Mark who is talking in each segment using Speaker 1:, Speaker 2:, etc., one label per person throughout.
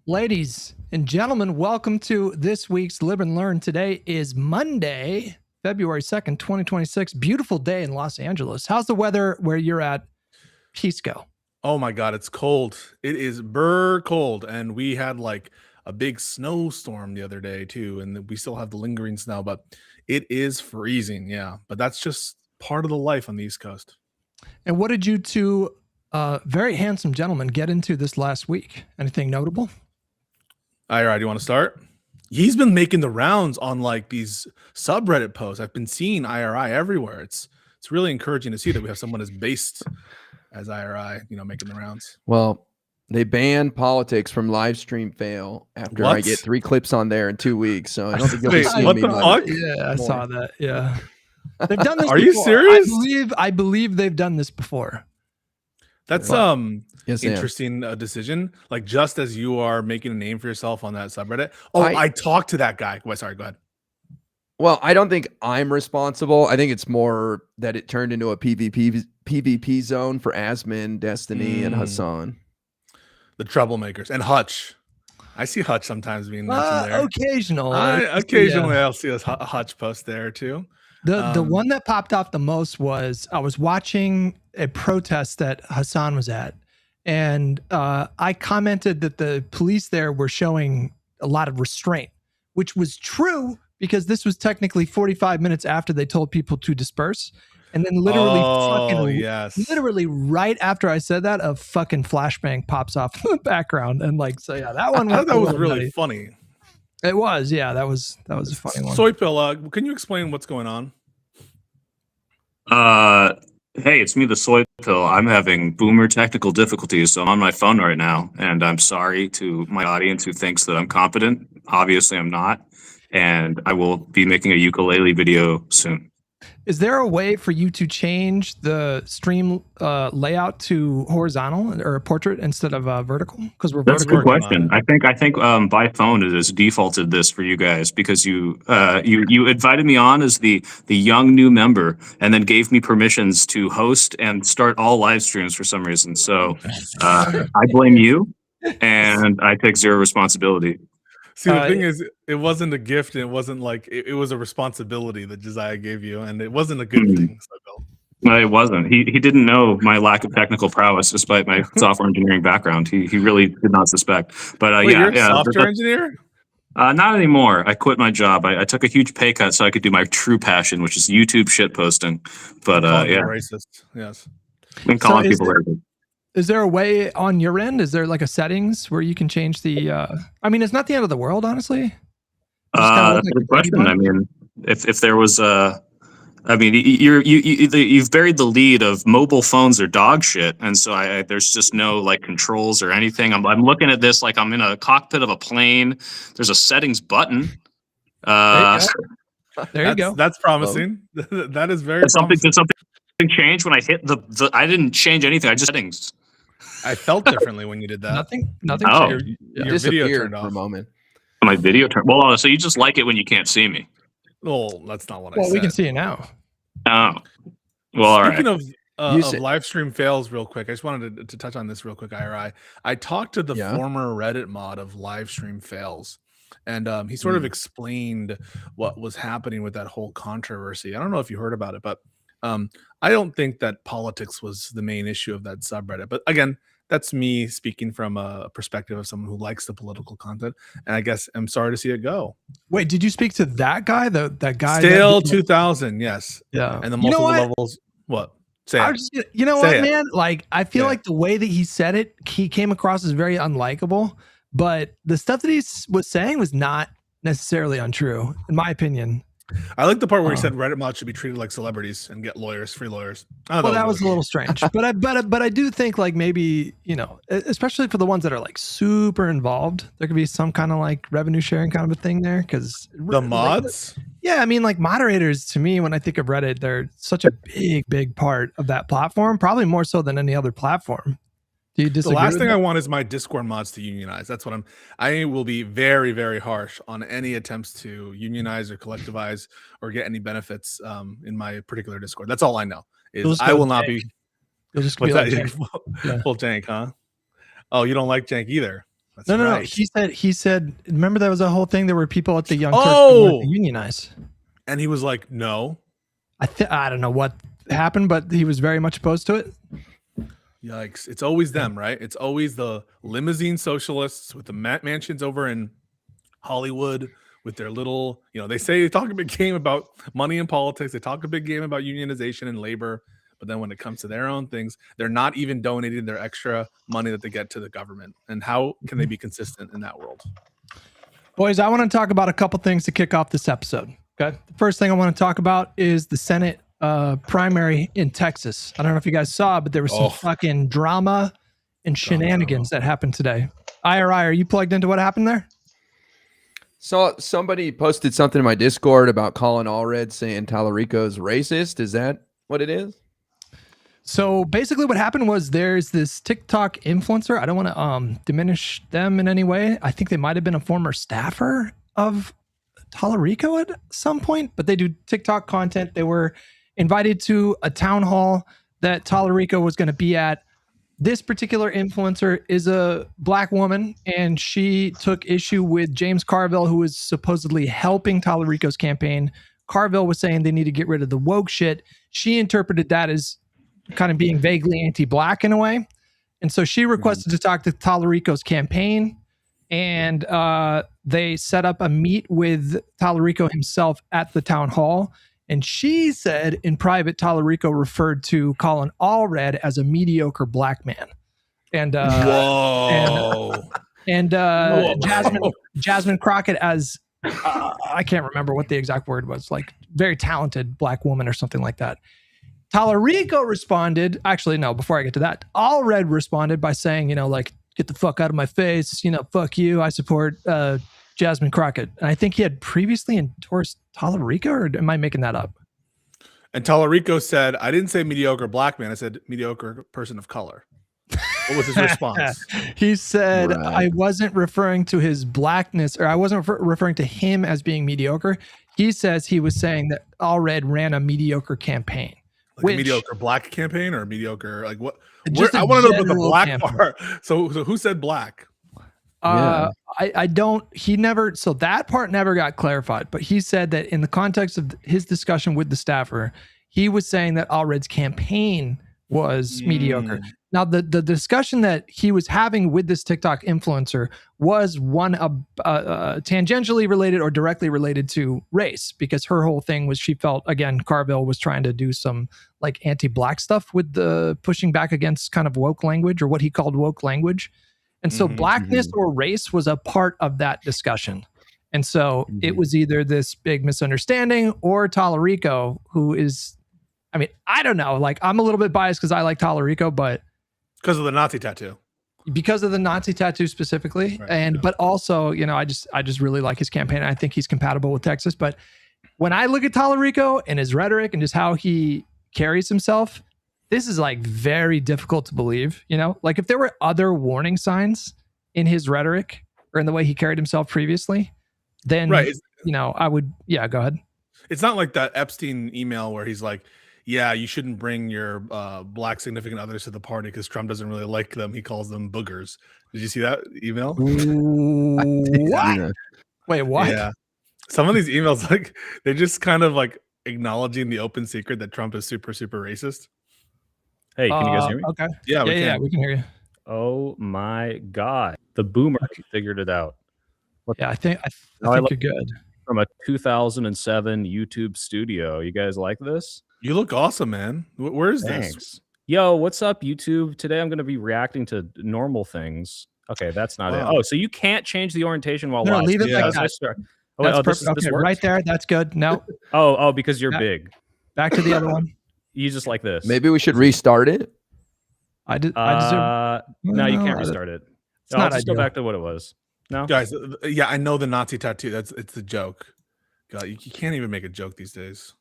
Speaker 1: Ladies and gentlemen, welcome to this week's Lib and Learn. Today is Monday, February 2nd, 2026. Beautiful day in Los Angeles. How's the weather where you're at, Pisco?
Speaker 2: Oh my God, it's cold. It is burr cold. And we had like a big snowstorm the other day too. And we still have the lingering snow, but it is freezing. Yeah. But that's just part of the life on the East Coast.
Speaker 1: And what did you two very handsome gentlemen get into this last week? Anything notable?
Speaker 2: Ira, do you want to start? He's been making the rounds on like these subreddit posts. I've been seeing IRI everywhere. It's really encouraging to see that we have someone as based as IRI, making the rounds.
Speaker 3: Well, they banned politics from live stream fail after I get 3 clips on there in 2 weeks. So I don't think you'll be seeing me.
Speaker 1: Yeah, I saw that. Yeah, they've done this.
Speaker 2: Are you serious?
Speaker 1: I believe they've done this before.
Speaker 2: That's interesting decision. Like just as you are making a name for yourself on that subreddit. Oh, I talked to that guy. Wait, sorry, go ahead.
Speaker 3: Well, I don't think I'm responsible. I think it's more that it turned into a PvP zone for Asmin, Destiny, and Hassan.
Speaker 2: The troublemakers and Hutch. I see Hutch sometimes being mentioned there.
Speaker 1: Occasionally,
Speaker 2: I'll see a Hutch post there too.
Speaker 1: The one that popped off the most was I was watching a protest that Hassan was at, and I commented that the police there were showing a lot of restraint, which was true because this was technically 45 minutes after they told people to disperse. And then literally right after I said that, a fucking flashbang pops off in the background. And that one
Speaker 2: that was really funny.
Speaker 1: It was, yeah, that was a funny one.
Speaker 2: Soy Pill, can you explain what's going on?
Speaker 4: Hey, it's me, the Soy Pill. I'm having boomer technical difficulties, so I'm on my phone right now, and I'm sorry to my audience who thinks that I'm competent. Obviously, I'm not, and I will be making a ukulele video soon.
Speaker 1: Is there a way for you to change the stream layout to horizontal or portrait instead of vertical? Because
Speaker 4: That's a good question. I think by phone it has defaulted this for you guys because you invited me on as the young new member and then gave me permissions to host and start all live streams for some reason. So I blame you, and I take zero responsibility.
Speaker 2: See, the thing is, it wasn't a gift, and it wasn't like it was a responsibility that Josiah gave you, and it wasn't a good thing.
Speaker 4: No, it wasn't. He didn't know my lack of technical prowess, despite my software engineering background. He really did not suspect. But
Speaker 2: you're a software engineer?
Speaker 4: Not anymore. I quit my job. I took a huge pay cut so I could do my true passion, which is YouTube shit posting. But
Speaker 2: racist. Yes.
Speaker 4: And calling people racist.
Speaker 1: Is there a way on your end? Is there like a settings where you can change the? I mean, it's not the end of the world, honestly.
Speaker 4: That's a good question. I mean, if there was you've buried the lead of mobile phones are dog shit, and so there's just no like controls or anything. I'm looking at this like I'm in a cockpit of a plane. There's a settings button.
Speaker 1: There you go.
Speaker 2: That's promising. That is very promising.
Speaker 4: Did something change when I hit the? I didn't change anything. I just settings.
Speaker 2: I felt differently when you did that.
Speaker 1: Nothing.
Speaker 4: Oh,
Speaker 2: your video turned off
Speaker 3: for a moment.
Speaker 4: My video turned. Well, so you just like it when you can't see me.
Speaker 2: Well, that's not what I said.
Speaker 1: Well, we can see you now.
Speaker 4: Oh, well,
Speaker 2: Speaking of live stream fails, real quick, I just wanted to touch on this real quick. I talked to the former Reddit mod of live stream fails, and he sort of explained what was happening with that whole controversy. I don't know if you heard about it, but I don't think that politics was the main issue of that subreddit. But again, that's me speaking from a perspective of someone who likes the political content, and I guess I'm sorry to see it go.
Speaker 1: Wait, did you speak to that guy? That guy?
Speaker 2: Stale 2000, yes.
Speaker 1: Yeah.
Speaker 2: And the multiple levels. What? Say it.
Speaker 1: You know what, man? Like, I feel like the way that he said it, he came across as very unlikable. But the stuff that he was saying was not necessarily untrue, in my opinion.
Speaker 2: I like the part where he said Reddit mods should be treated like celebrities and get free lawyers.
Speaker 1: Well, that was a little strange, but I do think like maybe, especially for the ones that are like super involved, there could be some kind of like revenue sharing kind of a thing there. Cause
Speaker 2: the mods,
Speaker 1: I mean, like moderators to me, when I think of Reddit, they're such a big part of that platform, probably more so than any other platform. Do you disagree?
Speaker 2: The last thing I want is my Discord mods to unionize. That's what I will be very, very harsh on any attempts to unionize or collectivize or get any benefits in my particular Discord. That's all I know. I will not be.
Speaker 1: You'll just be like
Speaker 2: full jank, huh? Oh, you don't like jank either. That's
Speaker 1: No.
Speaker 2: right.
Speaker 1: He said. Remember, there was a whole thing. There were people at the Young Turks that
Speaker 2: Oh!
Speaker 1: wanted to unionize.
Speaker 2: And he was like, no.
Speaker 1: I don't know what happened, but he was very much opposed to it.
Speaker 2: Yikes. It's always them, right? It's always the limousine socialists with the mansions over in Hollywood with their little, they talk a big game about money and politics. They talk a big game about unionization and labor. But then when it comes to their own things, they're not even donating their extra money that they get to the government. And how can they be consistent in that world?
Speaker 1: Boys, I want to talk about a couple things to kick off this episode. Okay. The first thing I want to talk about is the Senate primary in Texas. I don't know if you guys saw, but there was some fucking drama and shenanigans that happened today. IRI, are you plugged into what happened there?
Speaker 3: So somebody posted something in my Discord about Colin Allred saying Tallarico's racist. Is that what it is?
Speaker 1: So basically what happened was there's this TikTok influencer. I don't want to diminish them in any way. I think they might have been a former staffer of Tallarico at some point, but they do TikTok content. They were invited to a town hall that Tallarico was going to be at. This particular influencer is a black woman, and she took issue with James Carville, who was supposedly helping Tallarico's campaign. Carville was saying they need to get rid of the woke shit. She interpreted that as kind of being vaguely anti-black in a way. And so she requested to talk to Tallarico's campaign, and they set up a meet with Tallarico himself at the town hall. And she said in private, Tallarico referred to Colin Allred as a mediocre black man. And Jasmine Crockett as I can't remember what the exact word was, like very talented black woman or something like that. Tallarico responded, actually, no, before I get to that, Allred responded by saying, like, get the fuck out of my face, fuck you, I support Jasmine Crockett. And I think he had previously endorsed Tallarico, or am I making that up?
Speaker 2: And Tallarico said, I didn't say mediocre black man, I said mediocre person of color. What was his response?
Speaker 1: He said, I wasn't referring to his blackness, or I wasn't referring to him as being mediocre. He says he was saying that Allred ran a mediocre campaign.
Speaker 2: Like a mediocre black campaign or mediocre, like what? I want to know about the black campaign part. So who said black?
Speaker 1: I don't, so that part never got clarified, but he said that in the context of his discussion with the staffer, he was saying that Allred's campaign was mediocre. Now, the discussion that he was having with this TikTok influencer was one tangentially related or directly related to race, because her whole thing was she felt, again, Carville was trying to do some like anti-black stuff with the pushing back against kind of woke language, or what he called woke language. And so blackness or race was a part of that discussion. And so it was either this big misunderstanding or Tallarico, who is, I mean, I don't know, like I'm a little bit biased because I like Tallarico, but
Speaker 2: because of the Nazi tattoo.
Speaker 1: Because of the Nazi tattoo specifically. Right, but also, I just really like his campaign. I think he's compatible with Texas. But when I look at Tallarico and his rhetoric and just how he carries himself, this is like very difficult to believe, like if there were other warning signs in his rhetoric or in the way he carried himself previously, then, I would, go ahead.
Speaker 2: It's not like that Epstein email where he's like, yeah, you shouldn't bring your black significant others to the party because Trump doesn't really like them. He calls them boogers. Did you see that email?
Speaker 1: What? Wait, what?
Speaker 2: Yeah. Some of these emails, like, they're just kind of like acknowledging the open secret that Trump is super, super racist.
Speaker 5: Hey, can you guys hear me?
Speaker 1: Okay.
Speaker 2: Yeah,
Speaker 1: we can hear you.
Speaker 5: Oh my God. The boomer figured it out.
Speaker 1: I think you're good.
Speaker 5: From a 2007 YouTube studio. You guys like this?
Speaker 2: You look awesome, man. Where is this?
Speaker 5: Yo, what's up, YouTube? Today I'm going to be reacting to normal things. Okay, that's not it. Oh, so you can't change the orientation while watching.
Speaker 1: Leave it like that. That's perfect. Okay, right there. That's good. No.
Speaker 5: Oh, because you're big.
Speaker 1: Back to the other one.
Speaker 5: You just like this.
Speaker 3: Maybe we should restart it.
Speaker 5: No, you can't restart it. I'll just go back to what it was. No,
Speaker 2: guys. Yeah, I know the Nazi tattoo. It's a joke. God, you can't even make a joke these days.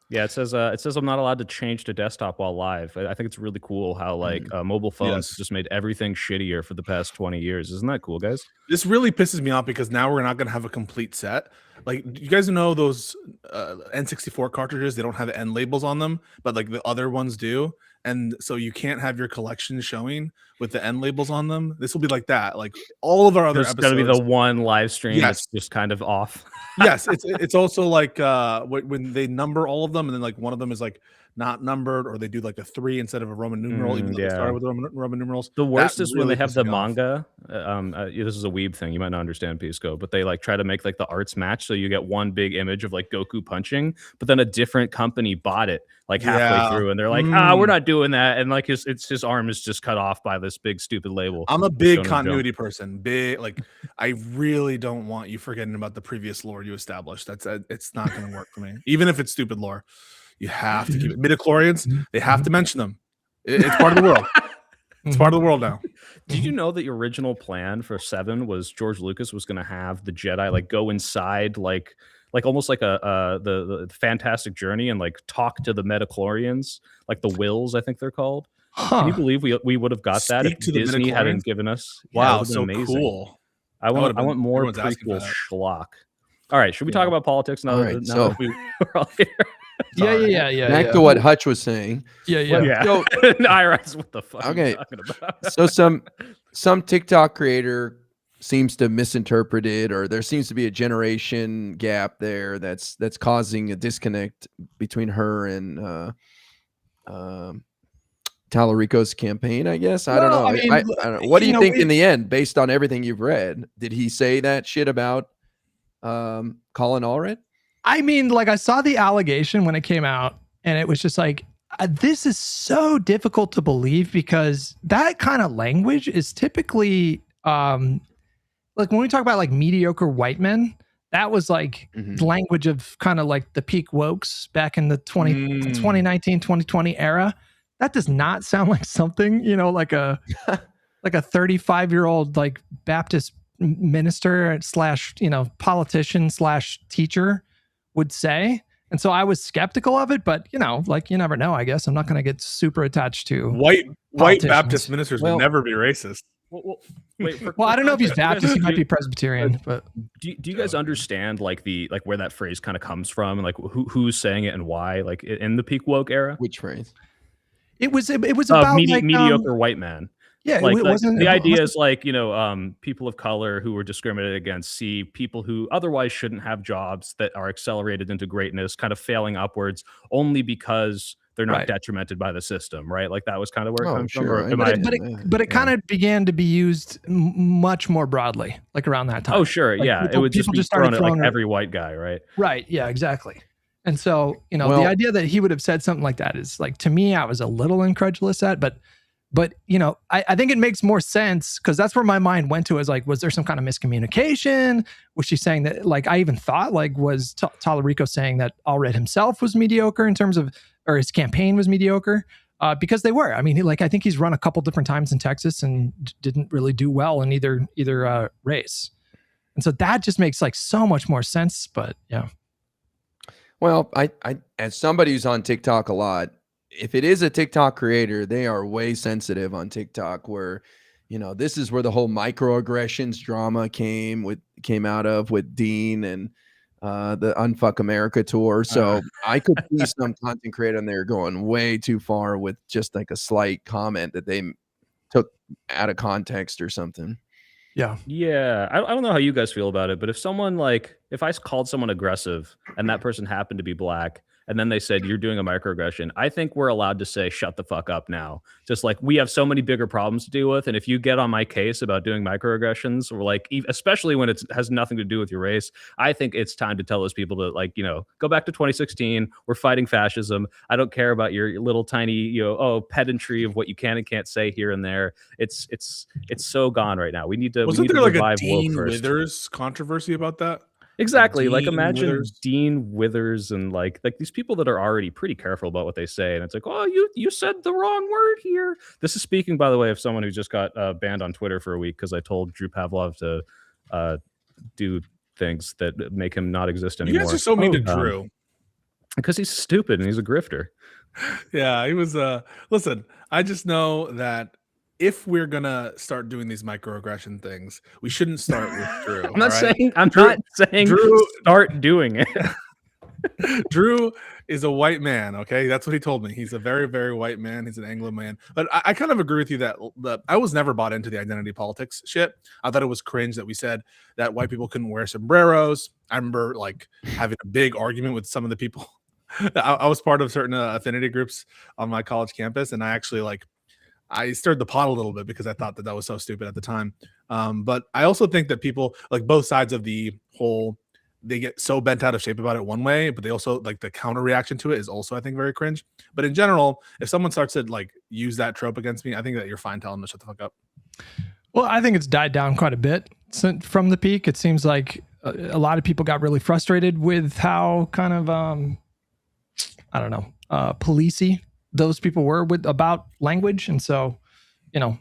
Speaker 5: Yeah, it says I'm not allowed to change to desktop while live. I think it's really cool how like mobile phones just made everything shittier for the past 20 years. Isn't that cool, guys?
Speaker 2: This really pisses me off because now we're not going to have a complete set. Like, you guys know those N64 cartridges? They don't have end labels on them, but like the other ones do. And so you can't have your collection showing. with the end labels on them. This will be like that. Like all of our other episodes.
Speaker 5: There's going to be the one live stream
Speaker 2: Yes.
Speaker 5: that's just kind of off.
Speaker 2: Yes, it's also like when they number all of them, and then like one of them is like not numbered, or they do like a 3 instead of a Roman numeral, even though they started with Roman numerals.
Speaker 5: The worst is when
Speaker 2: really
Speaker 5: they have the
Speaker 2: pisses me off.
Speaker 5: manga. This is a weeb thing. You might not understand, Pisco, but they like try to make like the arts match. So you get one big image of like Goku punching, but then a different company bought it like halfway through, and they're like, we're not doing that. And like his arm is just cut off by this big stupid label.
Speaker 2: I'm a big continuity person. Big, like I really don't want you forgetting about the previous lore you established. It's not going to work for me. Even if it's stupid lore, you have to keep it. Midichlorians, they have to mention them. It's part of the world. It's part of the world now.
Speaker 5: Did you know the original plan for 7 was George Lucas was going to have the Jedi like go inside like almost like the Fantastic Journey and like talk to the midichlorians, like the Wills, I think they're called. Can you believe we would have got that if Disney hadn't given us?
Speaker 2: Wow, so
Speaker 5: amazing.
Speaker 2: Cool.
Speaker 5: I want more prequel schlock. All right, should we talk about politics now?
Speaker 3: All right,
Speaker 5: now that we're all here?
Speaker 1: Yeah.
Speaker 3: Back to what Hutch was saying.
Speaker 1: Yeah.
Speaker 3: So,
Speaker 5: IRS, what the fuck are you talking about?
Speaker 3: So some TikTok creator seems to misinterpret it, or there seems to be a generation gap there that's causing a disconnect between her and Tallarico's campaign, I guess. I don't know. I don't know. What do you think in the end, based on everything you've read? Did he say that shit about Colin Allred?
Speaker 1: I mean, like I saw the allegation when it came out, and it was just like, this is so difficult to believe, because that kind of language is typically like when we talk about like mediocre white men, that was like language of kind of like the peak wokes back in the 2019, 2020 era. That does not sound like something, like a 35-year-old like Baptist minister / politician / teacher would say. And so I was skeptical of it, but like you never know, I guess. I'm not going to get super attached to
Speaker 2: white Baptist ministers would never be racist.
Speaker 5: Well, wait.
Speaker 1: I don't know if he's Baptist. He might be Presbyterian. But
Speaker 5: do you guys understand like where that phrase kind of comes from, and like who's saying it and why? Like in the peak woke era,
Speaker 3: which phrase?
Speaker 1: It was about like
Speaker 5: mediocre white man.
Speaker 1: Yeah,
Speaker 5: like,
Speaker 1: it wasn't.
Speaker 5: The idea is like people of color who were discriminated against see people who otherwise shouldn't have jobs that are accelerated into greatness, kind of failing upwards only because they're not detrimented by the system, right? Like that was kind of where it comes from.
Speaker 1: But it kind of began to be used much more broadly, like around that time.
Speaker 5: Oh, sure,
Speaker 1: like
Speaker 5: it would just be thrown at like every white guy, right?
Speaker 1: Right, yeah, exactly. And so the idea that he would have said something like that is like, to me, I was a little incredulous at, but I think it makes more sense, because that's where my mind went to, is like, was there some kind of miscommunication? Was she saying that, like, I even thought like, was Tallarico saying that Allred himself was mediocre in terms of, or his campaign was mediocre? Because they were. I mean, I think he's run a couple different times in Texas and didn't really do well in either race. And so that just makes like so much more sense. But yeah.
Speaker 3: Well, I as somebody who's on TikTok a lot, if it is a TikTok creator, they are way sensitive on TikTok, where, this is where the whole microaggressions drama came out of with Dean and the Unfuck America tour. So I could see some content creator on there going way too far with just like a slight comment that they took out of context or something.
Speaker 5: Yeah. I don't know how you guys feel about it, but if someone if I called someone aggressive and that person happened to be black, and then they said, you're doing a microaggression, I think we're allowed to say, shut the fuck up now. Just like, we have so many bigger problems to deal with. And if you get on my case about doing microaggressions, or like, especially when it has nothing to do with your race, I think it's time to tell those people to go back to 2016. We're fighting fascism. I don't care about your little tiny, pedantry of what you can and can't say here and there. It's so gone right now. We need to.
Speaker 2: Wasn't there like a Dean Withers controversy about that?
Speaker 5: Exactly. Like imagine Dean Withers and like these people that are already pretty careful about what they say, and it's like, oh, you said the wrong word here. This is speaking, by the way, of someone who just got banned on Twitter for a week because I told Drew Pavlov to do things that make him not exist anymore.
Speaker 2: You guys are so mean to Drew
Speaker 5: because he's stupid and he's a grifter.
Speaker 2: Yeah, he was. Listen, I just know that if we're gonna start doing these microaggression things, we shouldn't start with Drew.
Speaker 5: I'm not saying Drew, start doing it.
Speaker 2: Drew is a white man. Okay, that's what he told me. He's a very, very white man. He's an Anglo man. But I kind of agree with you that I was never bought into the identity politics shit. I thought it was cringe that we said that white people couldn't wear sombreros. I remember like having a big argument with some of the people. I was part of certain affinity groups on my college campus, and I actually I stirred the pot a little bit because I thought that was so stupid at the time. But I also think that people, like both sides of the whole, they get so bent out of shape about it one way, but they also like the counter reaction to it is also, I think, very cringe. But in general, if someone starts to like use that trope against me, I think that you're fine telling them to shut the fuck up.
Speaker 1: Well, I think it's died down quite a bit from the peak. It seems like a lot of people got really frustrated with how kind of, I don't know, policey those people were about language. And so, you know,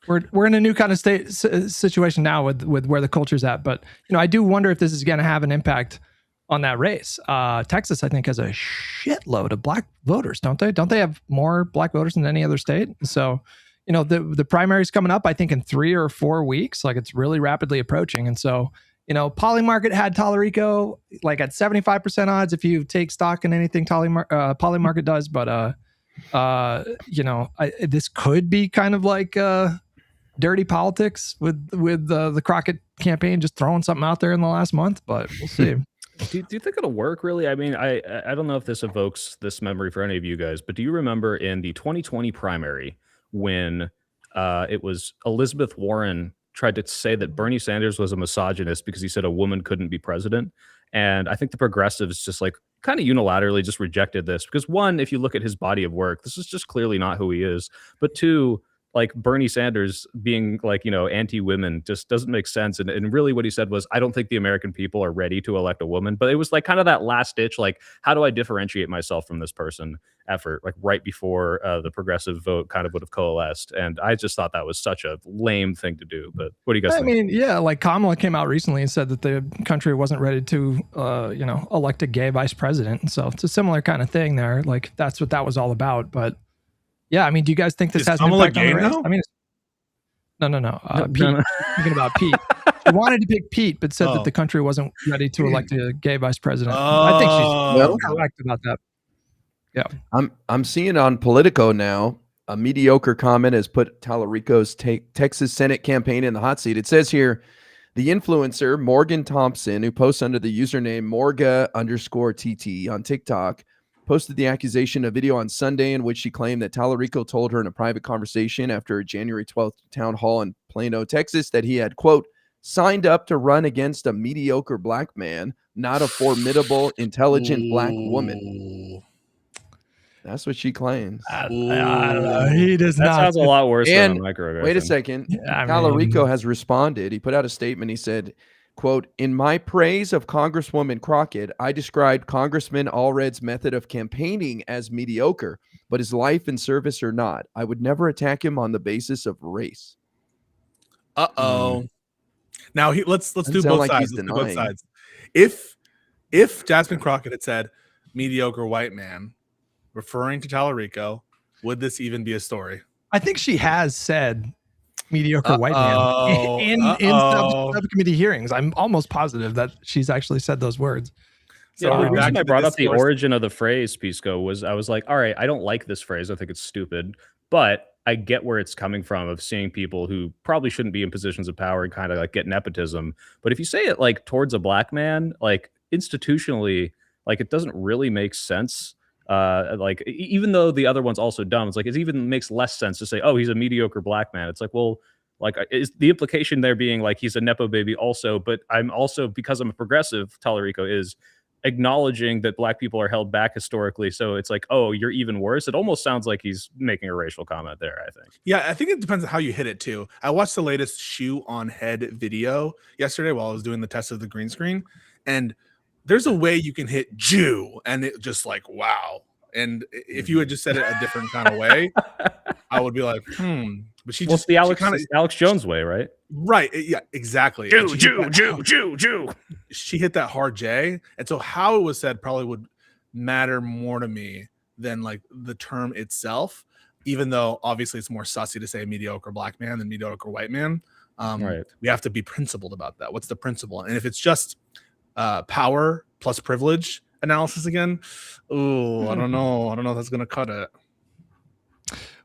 Speaker 1: we're in a new kind of situation now with where the culture's at. But, you know, I do wonder if this is going to have an impact on that race. Texas, I think, has a shitload of black voters, don't they? Don't they have more black voters than any other state? So, you know, the primary's coming up, I think, in 3 or 4 weeks. Like, it's really rapidly approaching. And so, you know, Polymarket had Tallarico like at 75% odds if you take stock in anything Polymarket does. But, you know, this could be kind of like dirty politics with the Crockett campaign just throwing something out there in the last month, but we'll see.
Speaker 5: Do you think it'll work, really? I mean, I don't know if this evokes this memory for any of you guys, but do you remember in the 2020 primary when it was Elizabeth Warren tried to say that Bernie Sanders was a misogynist because he said a woman couldn't be president? And I think the progressives just like kind of unilaterally just rejected this because, one, if you look at his body of work, this is just clearly not who he is. But two, like Bernie Sanders being like, you know, anti-women just doesn't make sense. And really what he said was, I don't think the American people are ready to elect a woman. But it was like kind of that last ditch, like, how do I differentiate myself from this person effort, like right before the progressive vote kind of would have coalesced. And I just thought that was such a lame thing to do. But what do you guys think?
Speaker 1: I mean, yeah, like Kamala came out recently and said that the country wasn't ready to, you know, elect a gay vice president. So it's a similar kind of thing there. Like, that's what that was all about. But yeah, I mean, do you guys think this has an impact on the race?
Speaker 2: Now?
Speaker 1: I mean, no. Pete, thinking about Pete. She wanted to pick Pete, but said that the country wasn't ready to elect a gay vice president. I think she's correct about that. Yeah,
Speaker 3: I'm seeing on Politico now. A mediocre comment has put Tallarico's Texas Senate campaign in the hot seat. It says here, the influencer Morgan Thompson, who posts under the username Morga_TT on TikTok, posted the accusation, a video on Sunday in which she claimed that Tallarico told her in a private conversation after a January 12th town hall in Plano, Texas, that he had, quote, signed up to run against a mediocre black man, not a formidable, intelligent black woman. That's what she claims.
Speaker 1: I don't know. He does
Speaker 5: that
Speaker 1: not.
Speaker 5: Sounds a lot worse than a microaggression.
Speaker 3: Wait a second. Yeah, Tallarico has responded. He put out a statement. He said, quote, in my praise of Congresswoman Crockett, I described Congressman Allred's method of campaigning as mediocre, but his life and service are not. I would never attack him on the basis of race.
Speaker 2: Now let's do both sides. Let's do both sides. If Jasmine Crockett had said mediocre white man, referring to Tallarico, would this even be a story?
Speaker 1: I think she has said mediocre white man in subcommittee hearings. I'm almost positive that she's actually said those words.
Speaker 5: So the reason I brought up the origin of the phrase, Pisco, was I was like, all right, I don't like this phrase. I think it's stupid, but I get where it's coming from of seeing people who probably shouldn't be in positions of power and kind of like get nepotism. But if you say it like towards a black man, like institutionally, like it doesn't really make sense. Like even though the other one's also dumb, it's like it even makes less sense to say, oh, he's a mediocre black man. It's like, well, like is the implication there being like he's a nepo baby also, but I'm also, because I'm a progressive, Tallarico is acknowledging that black people are held back historically. So it's like, oh, you're even worse. It almost sounds like he's making a racial comment there, I think.
Speaker 2: Yeah, I think it depends on how you hit it too. I watched the latest shoe on head video yesterday while I was doing the test of the green screen, and there's a way you can hit Jew and it just like, wow. And if you had just said it a different kind of way, I would be like, But she just
Speaker 5: the Alex Jones way, right?
Speaker 2: Right. Yeah, exactly.
Speaker 5: Jew.
Speaker 2: She hit that hard J. And so how it was said probably would matter more to me than like the term itself, even though obviously it's more sussy to say mediocre black man than mediocre white man.
Speaker 5: Right.
Speaker 2: We have to be principled about that. What's the principle? And if it's just power plus privilege analysis again. Ooh, I don't know. I don't know if that's going to cut it.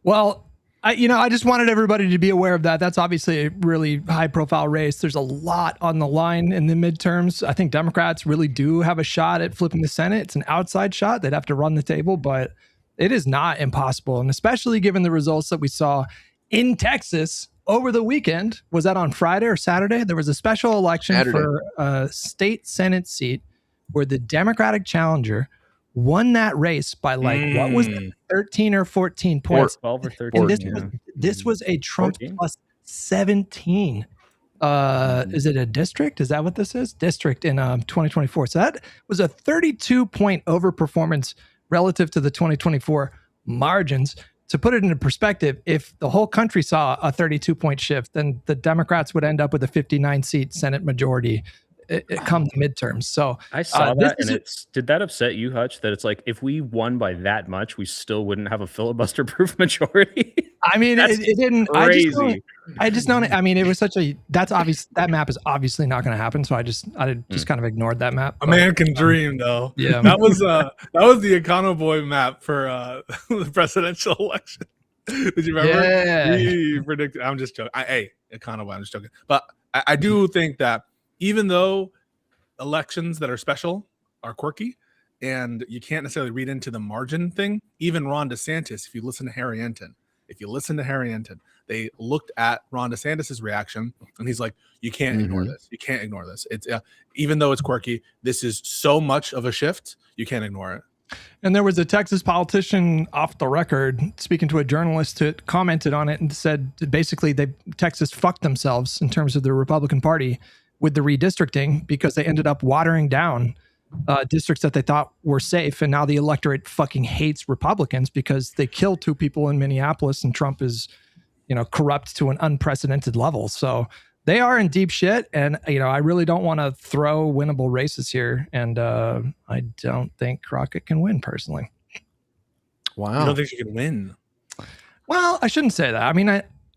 Speaker 1: Well, I just wanted everybody to be aware of that. That's obviously a really high profile race. There's a lot on the line in the midterms. I think Democrats really do have a shot at flipping the Senate. It's an outside shot. They'd have to run the table, but it is not impossible. And especially given the results that we saw in Texas over the weekend. Was that on Friday or Saturday? There was a special election for a state Senate seat where the Democratic challenger won that race by what was it, 13 or 14 points.
Speaker 5: 12 or 13.
Speaker 1: And this was a Trump
Speaker 5: 14?
Speaker 1: plus 17. Is it a district? Is that what this is? District in 2024. So that was a 32-point overperformance relative to the 2024 margins. To put it into perspective, if the whole country saw a 32-point shift, then the Democrats would end up with a 59-seat Senate majority come the midterms. So
Speaker 5: I saw that, and did that upset you, Hutch? That it's like if we won by that much, we still wouldn't have a filibuster-proof majority.
Speaker 1: I mean, it didn't.
Speaker 5: Crazy.
Speaker 1: I just don't. I mean, it was such a. That's obvious. That map is obviously not going to happen. So I just kind of ignored that map.
Speaker 2: A man can dream, though.
Speaker 1: Yeah,
Speaker 2: that was the Econo Boy map for the presidential election. Did you remember?
Speaker 1: Yeah.
Speaker 2: He predicted. I'm just joking. Hey, Econo Boy. I'm just joking. But I do think that even though elections that are special are quirky, and you can't necessarily read into the margin thing, even Ron DeSantis, if you listen to Harry Enton, they looked at Ron DeSantis' reaction, and he's like, you can't ignore this. You can't ignore this. It's even though it's quirky, this is so much of a shift, you can't ignore it.
Speaker 1: And there was a Texas politician off the record speaking to a journalist who commented on it and said basically Texas fucked themselves in terms of the Republican Party with the redistricting because they ended up watering down districts that they thought were safe. And now the electorate fucking hates Republicans because they killed 2 people in Minneapolis and Trump is, corrupt to an unprecedented level. So they are in deep shit. And, I really don't want to throw winnable races here. And I don't think Crockett can win personally.
Speaker 3: Wow.
Speaker 2: You don't think she can win?
Speaker 1: Well, I shouldn't say that. I mean,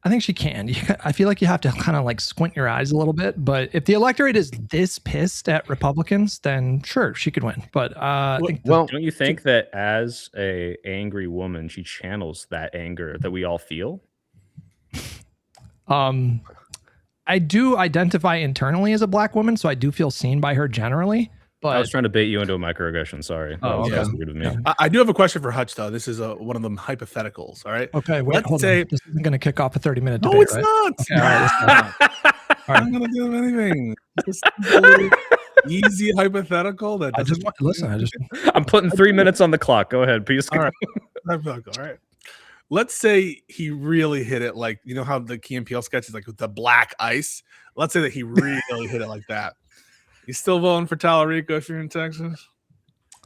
Speaker 1: I think she can. I feel like you have to kind of like squint your eyes a little bit. But if the electorate is this pissed at Republicans, then sure, she could win. But
Speaker 5: don't you think that as a angry woman, she channels that anger that we all feel?
Speaker 1: I do identify internally as a black woman, so I do feel seen by her generally. But
Speaker 5: I was trying to bait you into a microaggression. Sorry.
Speaker 1: Okay.
Speaker 5: With me.
Speaker 2: I do have a question for Hutch, though. This is one of them hypotheticals. All right.
Speaker 1: Okay. Wait,
Speaker 2: Let's say
Speaker 1: this isn't going to kick off a 30-minute debate.
Speaker 2: No, it's
Speaker 1: right?
Speaker 2: not.
Speaker 1: Okay, all right,
Speaker 2: I'm not going to do anything. Just easy hypothetical. That
Speaker 1: I just want to listen.
Speaker 5: I'm putting 3 minutes on the clock. Go ahead, please.
Speaker 2: All right. All right. Let's say he really hit it like, how the Key and Peele sketch is like with the black ice. Let's say that he really hit it like that. You still voting for Tallarico if you're in Texas?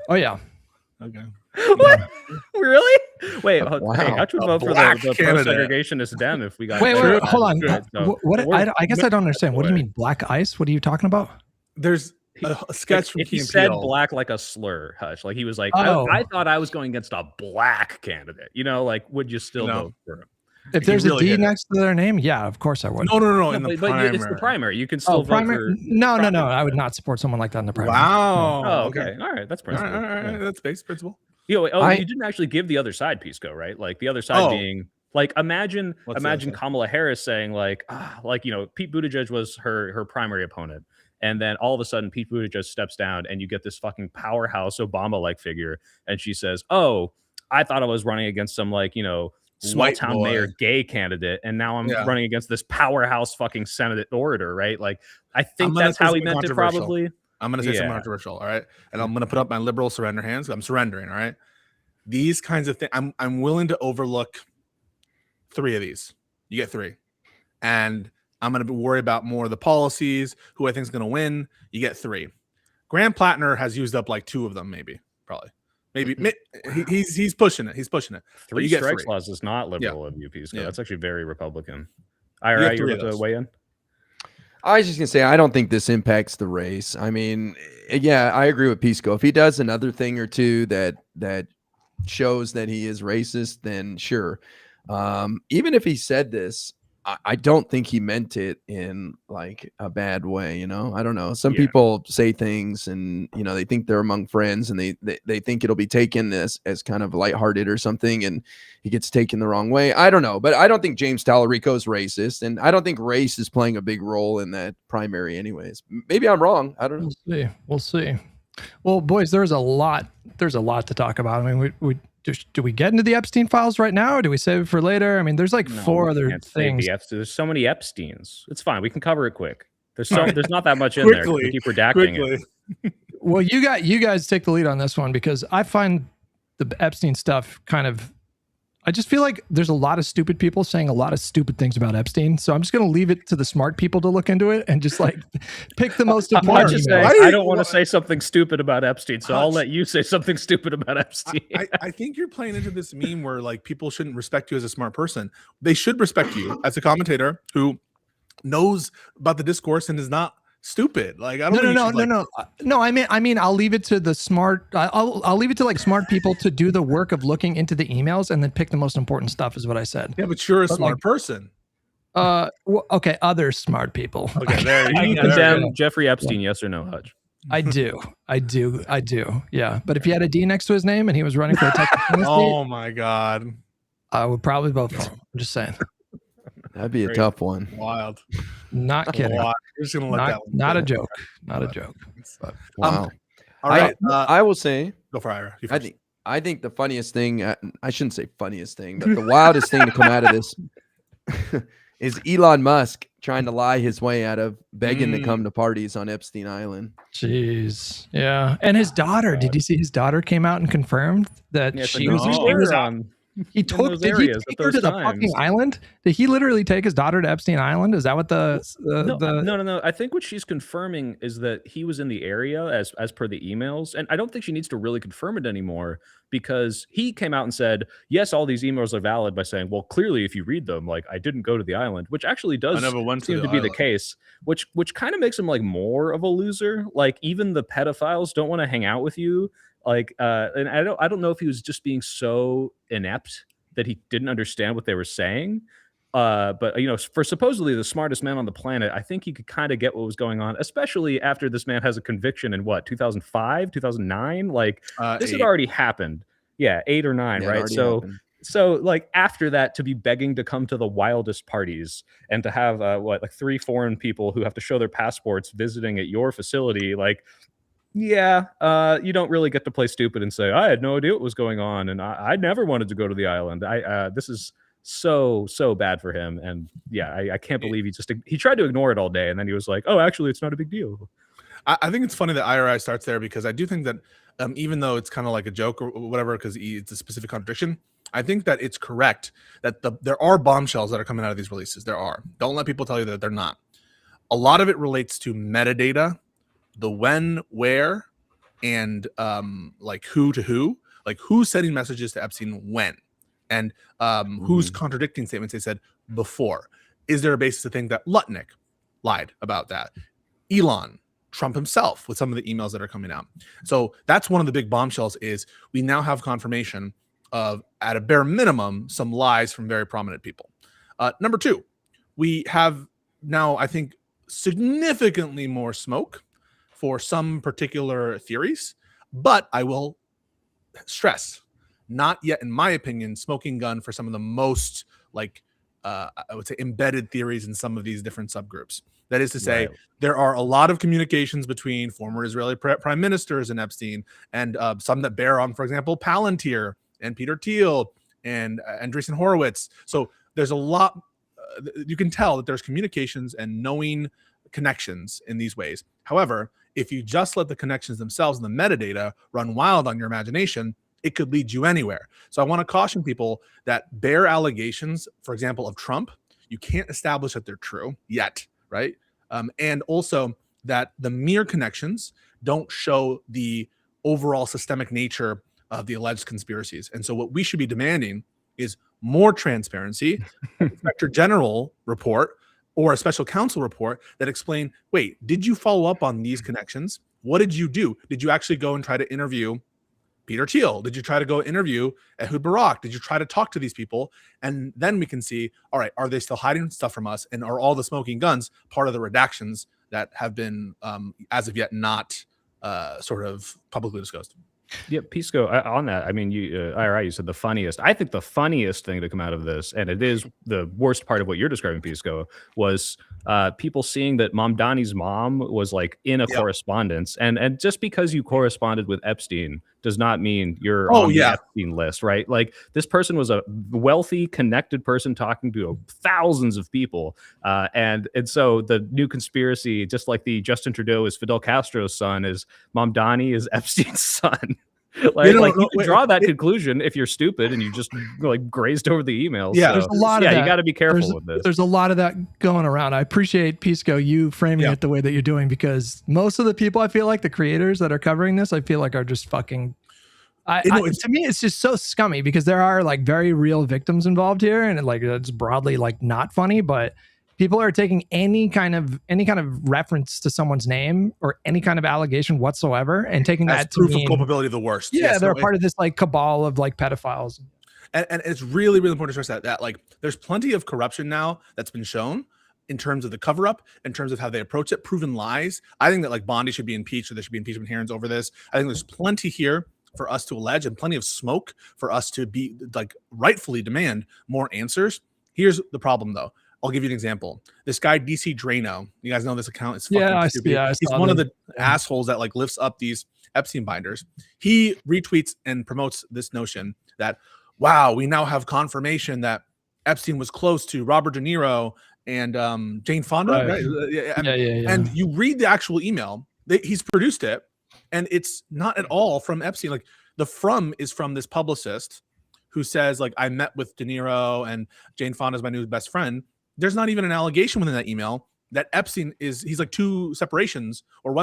Speaker 1: Oh, yeah.
Speaker 2: Okay.
Speaker 5: What? Really? Wait,
Speaker 3: Wow.
Speaker 5: hey, how should we vote for the pro-segregationist Dem if we got...
Speaker 1: Wait, hold on.
Speaker 5: So,
Speaker 1: I guess I don't understand. What do you mean black ice? What are you talking about?
Speaker 2: There's a sketch from
Speaker 5: if
Speaker 2: Key
Speaker 5: he
Speaker 2: and
Speaker 5: said
Speaker 2: Peele.
Speaker 5: black like a slur, Hush, like he was like,
Speaker 1: Oh.
Speaker 5: I thought I was going against a black candidate. Like, would you still vote for him?
Speaker 1: If there's
Speaker 2: really
Speaker 1: a D next to their name, yeah, of course I would.
Speaker 2: No. In the
Speaker 5: but
Speaker 2: primary.
Speaker 5: it's the primary. You can still vote for...
Speaker 1: No. I would not support someone like that in the primary.
Speaker 2: Wow.
Speaker 5: Oh, okay. All right. That's principle.
Speaker 2: All right. That's base principle.
Speaker 5: You didn't actually give the other side, Pisco, right? Like the other side being like, imagine Kamala Harris saying like Pete Buttigieg was her primary opponent. And then all of a sudden Pete Buttigieg steps down and you get this fucking powerhouse Obama-like figure. And she says, oh, I thought I was running against some small town mayor gay candidate. And now I'm running against this powerhouse fucking Senate orator, right? Like, I think that's how he meant it probably.
Speaker 2: I'm going to say something controversial, all right? And I'm going to put up my liberal surrender hands. I'm surrendering, all right? These kinds of things, I'm willing to overlook 3 of these. You get 3. And I'm going to worry about more of the policies, who I think is going to win. You get 3. Graham Plattner has used up like 2 of them, probably. Maybe he's pushing it.
Speaker 5: 3 strikes laws is not liberal of you, Pisco. That's actually very Republican. IRA, you're about to weigh in?
Speaker 3: I was just going to say, I don't think this impacts the race. I mean, yeah, I agree with Pisco. If he does another thing or two that shows that he is racist, then sure. Even if he said this, I don't think he meant it in like a bad way, you know. I don't know. Some people say things and you know they think they're among friends and they think it'll be taken as kind of lighthearted or something, and he gets taken the wrong way. I don't know, but I don't think James Tallarico is racist, and I don't think race is playing a big role in that primary, anyways. Maybe I'm wrong. I don't know.
Speaker 1: We'll see. Well, boys, there's a lot to talk about. I mean, do we get into the Epstein files right now, or do we save it for later? I mean, there's like 4 other things.
Speaker 5: There's so many Epsteins. It's fine. We can cover it quick. There's not that much in there. We keep redacting it.
Speaker 1: Well, you guys take the lead on this one because I find the Epstein stuff kind of. I just feel like there's a lot of stupid people saying a lot of stupid things about Epstein. So I'm just going to leave it to the smart people to look into it and just like pick the most important.
Speaker 5: I don't want to say something stupid about Epstein, so I'll let you say something stupid about Epstein.
Speaker 2: I think you're playing into this meme where like people shouldn't respect you as a smart person. They should respect you as a commentator who knows about the discourse and is not stupid. Like I don't
Speaker 1: no. I mean, I'll leave it to the smart. I'll leave it to like smart people to do the work of looking into the emails and then pick the most important stuff. Is what I said.
Speaker 2: Yeah, but you're a smart person.
Speaker 1: Okay, other smart people.
Speaker 2: Okay, there you
Speaker 5: go. Condemn Jeffrey Epstein, yes or no, Hutch?
Speaker 1: I do. Yeah, but if he had a D next to his name and he was running for a Texas
Speaker 2: oh my God,
Speaker 1: I would probably vote for him. I'm just saying.
Speaker 3: That'd be a tough one.
Speaker 2: Wild.
Speaker 1: Not kidding.
Speaker 2: You're just gonna let that one
Speaker 1: not a joke. Not a joke.
Speaker 3: Wow.
Speaker 2: All right.
Speaker 3: I will say.
Speaker 2: Go for Ira.
Speaker 3: I think the funniest thing. I shouldn't say funniest thing, but the wildest thing to come out of this is Elon Musk trying to lie his way out of begging to come to parties on Epstein Island.
Speaker 1: Jeez. Yeah. And his daughter. Did you see his daughter came out and confirmed that she was on? Did he take her to the fucking island? Did he literally take his daughter to Epstein Island? Is that what
Speaker 5: No. I think what she's confirming is that he was in the area as per the emails. And I don't think she needs to really confirm it anymore because he came out and said, yes, all these emails are valid by saying, well, clearly, if you read them, like I didn't go to the island, which actually does seem to be the case, which kind of makes him like more of a loser. Like even the pedophiles don't want to hang out with you. Like, and I don't know if he was just being so inept that he didn't understand what they were saying. But you know, for supposedly the smartest man on the planet, I think he could kind of get what was going on, especially after this man has a conviction in 2005, 2009. Like this had already happened. Yeah, 8 or 9, right? So like after that, to be begging to come to the wildest parties and to have like 3 foreign people who have to show their passports visiting at your facility, like. Yeah, you don't really get to play stupid and say, I had no idea what was going on, and I never wanted to go to the island. This is so bad for him, and yeah, I can't believe he tried to ignore it all day, and then he was like, oh, actually, it's not a big deal.
Speaker 2: I think it's funny that IRI starts there because I do think that even though it's kind of like a joke or whatever, because it's a specific contradiction, I think that it's correct that there are bombshells that are coming out of these releases. There are. Don't let people tell you that they're not. A lot of it relates to metadata, the when, where, and like who to who, like who's sending messages to Epstein when, and who's contradicting statements they said before. Is there a basis to think that Lutnick lied about that? Elon, Trump himself with some of the emails that are coming out. So that's one of the big bombshells is we now have confirmation of, at a bare minimum, some lies from very prominent people. Number 2, we have now, I think, significantly more smoke for some particular theories, but I will stress, not yet, in my opinion, smoking gun for some of the most, like, I would say, embedded theories in some of these different subgroups. That is to say, there are a lot of communications between former Israeli prime ministers and Epstein, and some that bear on, for example, Palantir and Peter Thiel and Andreessen Horowitz. So there's a lot. You can tell that there's communications and knowing connections in these ways. However, if you just let the connections themselves and the metadata run wild on your imagination, it could lead you anywhere. So I want to caution people that bare allegations, for example, of Trump, you can't establish that they're true yet, right? And also that the mere connections don't show the overall systemic nature of the alleged conspiracies. And so what we should be demanding is more transparency, Inspector General report, or a special counsel report that explain, wait, did you follow up on these connections? What did you do? Did you actually go and try to interview Peter Thiel? Did you try to go interview Ehud Barak? Did you try to talk to these people? And then we can see, all right, are they still hiding stuff from us? And are all the smoking guns part of the redactions that have been, as of yet, not sort of publicly disclosed?
Speaker 5: Yeah, Pisco, on that, I mean, IRI, you said the funniest. I think the funniest thing to come out of this, and it is the worst part of what you're describing, Pisco, was people seeing that Mamdani's mom was like in a correspondence. And just because you corresponded with Epstein does not mean you're on the Epstein list, right? Like, this person was a wealthy, connected person talking to thousands of people. And so the new conspiracy, just like the Justin Trudeau is Fidel Castro's son, is Mamdani is Epstein's son. You can draw that conclusion if you're stupid and you just like grazed over the emails.
Speaker 1: Yeah, so, there's a lot of that.
Speaker 5: You got to be careful with this.
Speaker 1: There's a lot of that going around. I appreciate, Pisco, you framing it the way that you're doing, because most of the people, I feel like the creators that are covering this, I feel like are just fucking. To me, it's just so scummy, because there are like very real victims involved here, and like it's broadly like not funny, but people are taking any kind of reference to someone's name or any kind of allegation whatsoever and taking that to
Speaker 2: proof
Speaker 1: mean
Speaker 2: of culpability of the worst.
Speaker 1: Yeah, they're part of this like cabal of like pedophiles.
Speaker 2: And it's really, really important to stress that like there's plenty of corruption now that's been shown in terms of the cover up, in terms of how they approach it, proven lies. I think that like Bondi should be impeached, or there should be impeachment hearings over this. I think there's plenty here for us to allege, and plenty of smoke for us to be like rightfully demand more answers. Here's the problem though. I'll give you an example. This guy, DC Drano, you guys know this account is fucking stupid. He's one of the assholes that like lifts up these Epstein binders. He retweets and promotes this notion that, wow, we now have confirmation that Epstein was close to Robert De Niro and Jane Fonda. Right? And you read the actual email. He's produced it, and it's not at all from Epstein. Like the from is from this publicist who says like, I met with De Niro and Jane Fonda is my new best friend. There's not even an allegation within that email that Epstein he's like one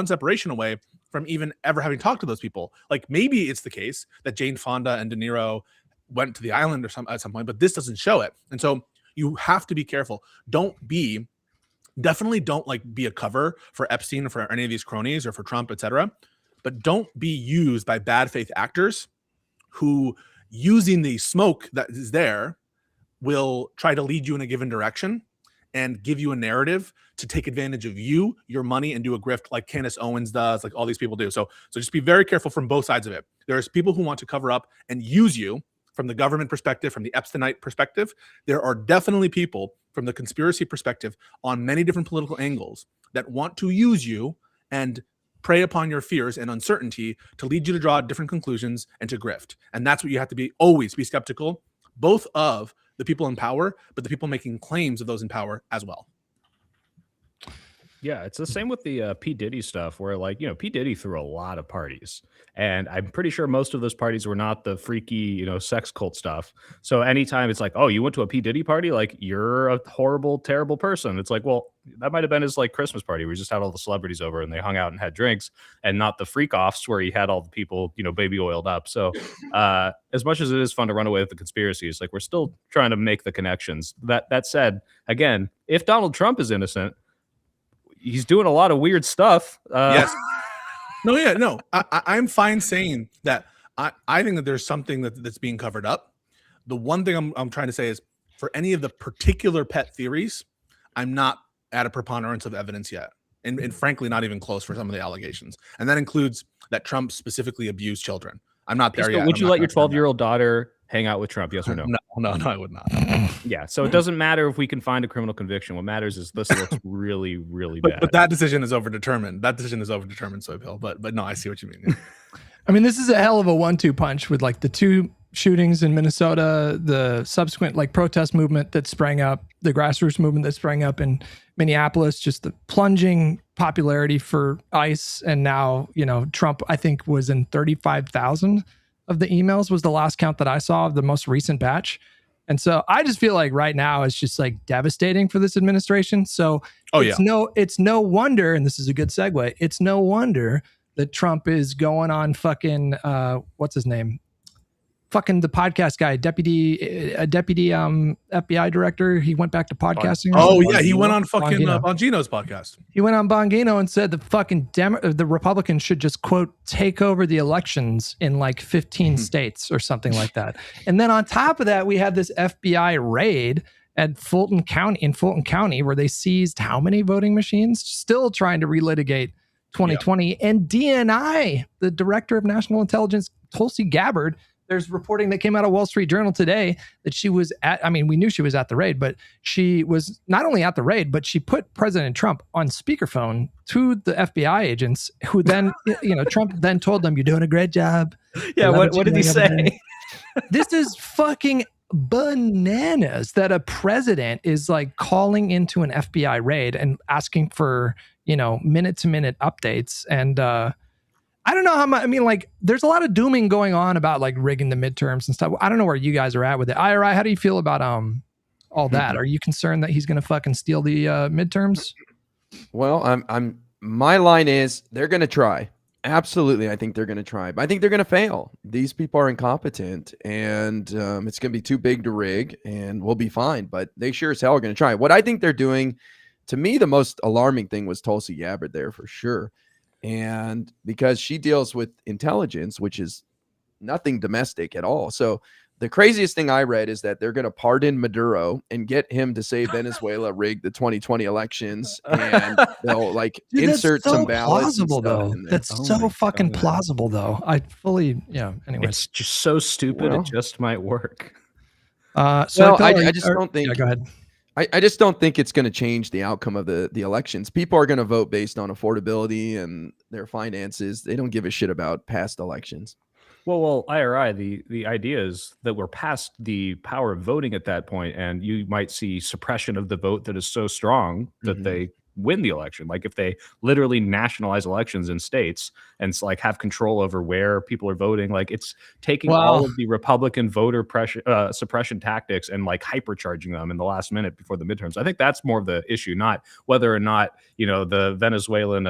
Speaker 2: separation away from even ever having talked to those people. Like maybe it's the case that Jane Fonda and De Niro went to the island at some point, but this doesn't show it. And so you have to be careful. Definitely don't like be a cover for Epstein or for any of these cronies or for Trump, etc. But don't be used by bad faith actors who, using the smoke that is there, will try to lead you in a given direction and give you a narrative to take advantage of you, your money, and do a grift like Candace Owens does, like all these people do. So just be very careful from both sides of it. There's people who want to cover up and use you from the government perspective, from the Epsteinite perspective. There are definitely people from the conspiracy perspective on many different political angles that want to use you and prey upon your fears and uncertainty to lead you to draw different conclusions and to grift. And that's what you have to always be skeptical, both of the people in power, but the people making claims of those in power as well.
Speaker 5: Yeah, it's the same with the P. Diddy stuff, where like, P. Diddy threw a lot of parties, and I'm pretty sure most of those parties were not the freaky, sex cult stuff. So anytime it's like, oh, you went to a P. Diddy party, like you're a horrible, terrible person. It's like, well, that might have been his like Christmas party where he just had all the celebrities over and they hung out and had drinks, and not the freak offs where he had all the people, baby oiled up. So as much as it is fun to run away with the conspiracies, like we're still trying to make the connections. That said, again, if Donald Trump is innocent, he's doing a lot of weird stuff.
Speaker 2: Yes. No. I'm fine saying that. I think that there's something that's being covered up. The one thing I'm trying to say is, for any of the particular pet theories, I'm not at a preponderance of evidence yet. And frankly, not even close for some of the allegations. And that includes that Trump specifically abused children. I'm not there yet.
Speaker 5: Would you let your 12-year-old daughter hang out with Trump? Yes or no?
Speaker 2: No, I would not.
Speaker 5: Yeah. So it doesn't matter if we can find a criminal conviction. What matters is this looks really, really bad.
Speaker 2: But that decision is overdetermined. Soybill. But no, I see what you mean. Yeah.
Speaker 1: I mean, this is a hell of a 1-2 punch with like the 2 shootings in Minnesota, the subsequent like protest movement that sprang up, the grassroots movement that sprang up in Minneapolis, just the plunging popularity for ICE. And now, Trump, I think, was in 35,000 of the emails was the last count that I saw of the most recent batch. And so I just feel like right now it's just like devastating for this administration. So it's no wonder, and this is a good segue, it's no wonder that Trump is going on fucking, what's his name? fucking the podcast guy, deputy FBI director. He went back to podcasting.
Speaker 2: He went on fucking Bongino's podcast.
Speaker 1: He went on Bongino and said the Republicans should just, quote, take over the elections in like 15 states or something like that. And then on top of that, we had this FBI raid at Fulton County, where they seized how many voting machines? Still trying to relitigate 2020. Yep. And DNI, the director of national intelligence, Tulsi Gabbard, there's reporting that came out of Wall Street Journal today that she was we knew she was at the raid, but she was not only at the raid, but she put President Trump on speakerphone to the FBI agents, who then, Trump then told them, "You're doing a great job."
Speaker 5: Yeah. What did he say?
Speaker 1: This is fucking bananas that a president is like calling into an FBI raid and asking for, minute to minute updates. And, I don't know how much, there's a lot of dooming going on about like rigging the midterms and stuff. I don't know where you guys are at with it. IRI, how do you feel about all that? Are you concerned that he's going to fucking steal the midterms?
Speaker 3: Well, my line is they're going to try. Absolutely. I think they're going to try, but I think they're going to fail. These people are incompetent, and it's going to be too big to rig, and we'll be fine, but they sure as hell are going to try. What I think they're doing, to me, the most alarming thing was Tulsi Gabbard there for sure. And because she deals with intelligence, which is nothing domestic at all. So the craziest thing I read is that they're going to pardon Maduro and get him to say Venezuela rigged the 2020 elections, and they'll insert some ballots.
Speaker 1: Plausible, though. That's so fucking plausible, though. I fully, Anyways,
Speaker 5: it's just so stupid. It just might work.
Speaker 3: I just don't think.
Speaker 1: Go ahead.
Speaker 3: I just don't think it's going to change the outcome of the elections. People are going to vote based on affordability and their finances. They don't give a shit about past elections.
Speaker 5: Well, IRI, the idea is that we're past the power of voting at that point, and you might see suppression of the vote that is so strong that they win the election. Like if they literally nationalize elections in states and have control over where people are voting, like it's taking all of the Republican voter pressure suppression tactics and hypercharging them in the last minute before the midterms. I think that's more of the issue, not whether or not the Venezuelan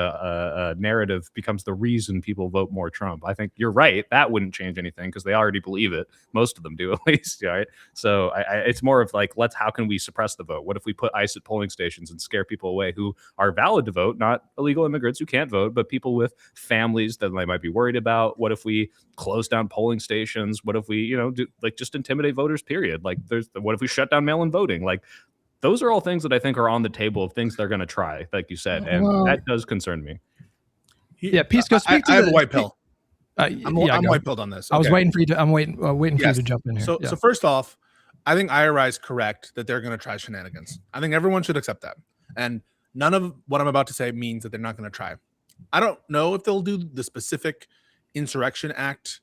Speaker 5: narrative becomes the reason people vote more Trump. I think you're right, that wouldn't change anything because they already believe it. Most of them do, at least, right? So it's more of how can we suppress the vote? What if we put ICE at polling stations and scare people away who are valid to vote, not illegal immigrants who can't vote, but people with families that they might be worried about? What if we close down polling stations? What if we, do just intimidate voters, period? What if we shut down mail-in voting? Those are all things that I think are on the table of things they're going to try, like you said, and that does concern me.
Speaker 1: Yeah, Pisco, speak to
Speaker 2: I have a white pill. I'm white pilled on this. Okay.
Speaker 1: I was waiting for you to. I'm waiting for you to jump in here.
Speaker 2: So first off, I think IRI is correct that they're going to try shenanigans. I think everyone should accept that, and none of what I'm about to say means that they're not going to try. I don't know if they'll do the specific Insurrection Act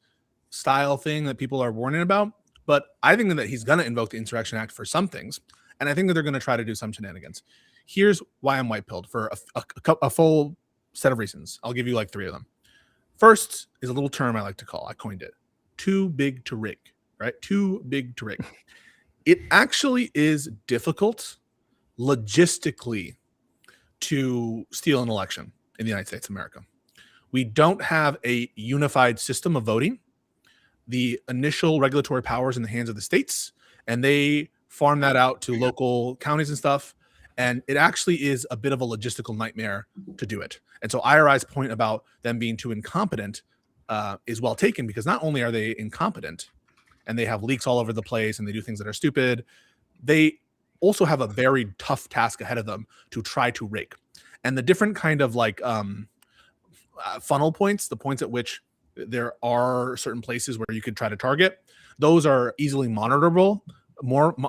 Speaker 2: style thing that people are warning about, but I think that he's going to invoke the Insurrection Act for some things, and I think that they're going to try to do some shenanigans. Here's why I'm white-pilled for a full set of reasons. I'll give you 3 of them. First is a little term I like to call, I coined it, too big to rig, right? Too big to rig. It actually is difficult logistically to steal an election in the United States of America. We don't have a unified system of voting. The initial regulatory power is in the hands of the states, and they farm that out to local counties and stuff. And it actually is a bit of a logistical nightmare to do it. And so IRI's point about them being too incompetent is well taken, because not only are they incompetent and they have leaks all over the place and they do things that are stupid, they also have a very tough task ahead of them to try to rig. And the different kind of funnel points, the points at which there are certain places where you could try to target, those are easily monitorable.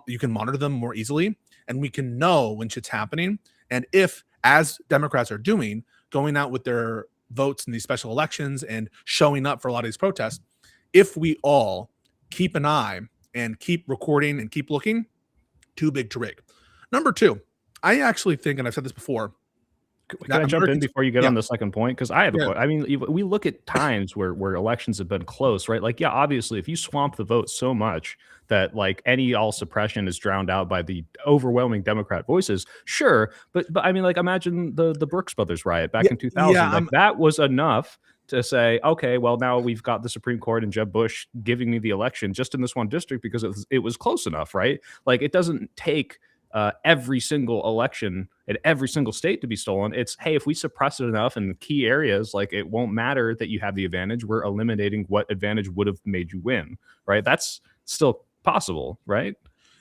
Speaker 2: You can monitor them more easily, and we can know when shit's happening. And if, as Democrats are doing, going out with their votes in these special elections and showing up for a lot of these protests, if we all keep an eye and keep recording and keep looking, too big to rig. Number 2, I actually think, and I've said this before,
Speaker 5: Can I jump in before you get on the second point? Because I have a question. I mean, we look at times where elections have been close, right? Like, yeah, obviously, if you swamp the vote so much that like all suppression is drowned out by the overwhelming Democrat voices, sure. But I mean, like, imagine the Brooks Brothers riot back in 2000. That was enough to say, okay, well, now we've got the Supreme Court and Jeb Bush giving me the election just in this one district because it was close enough, right? Like, it doesn't take every single election in every single state to be stolen. It's, hey, if we suppress it enough in key areas, like, it won't matter that you have the advantage. We're eliminating what advantage would have made you win, right? That's still possible, right?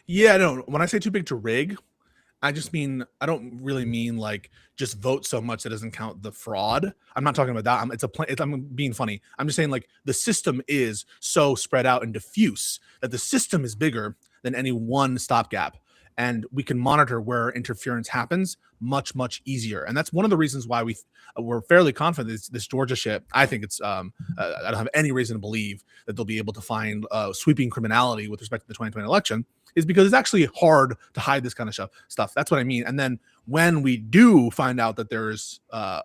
Speaker 2: Yeah, no. When I say too big to rig, I don't really mean like just vote so much that doesn't count the fraud. I'm not talking about that. I'm being funny. I'm just saying, like, the system is so spread out and diffuse that the system is bigger than any one stopgap. And we can monitor where interference happens much, much easier. And that's one of the reasons why we're fairly confident this Georgia shit. I think it's I don't have any reason to believe that they'll be able to find sweeping criminality with respect to the 2020 election, is because it's actually hard to hide this kind of stuff. That's what I mean. And then when we do find out that there's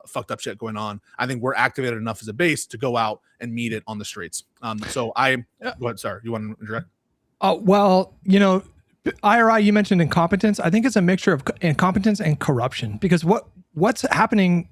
Speaker 2: fucked up shit going on, I think we're activated enough as a base to go out and meet it on the streets. Sorry, you want to interject?
Speaker 1: Well, you know, IRI, you mentioned incompetence. I think it's a mixture of incompetence and corruption, because what's happening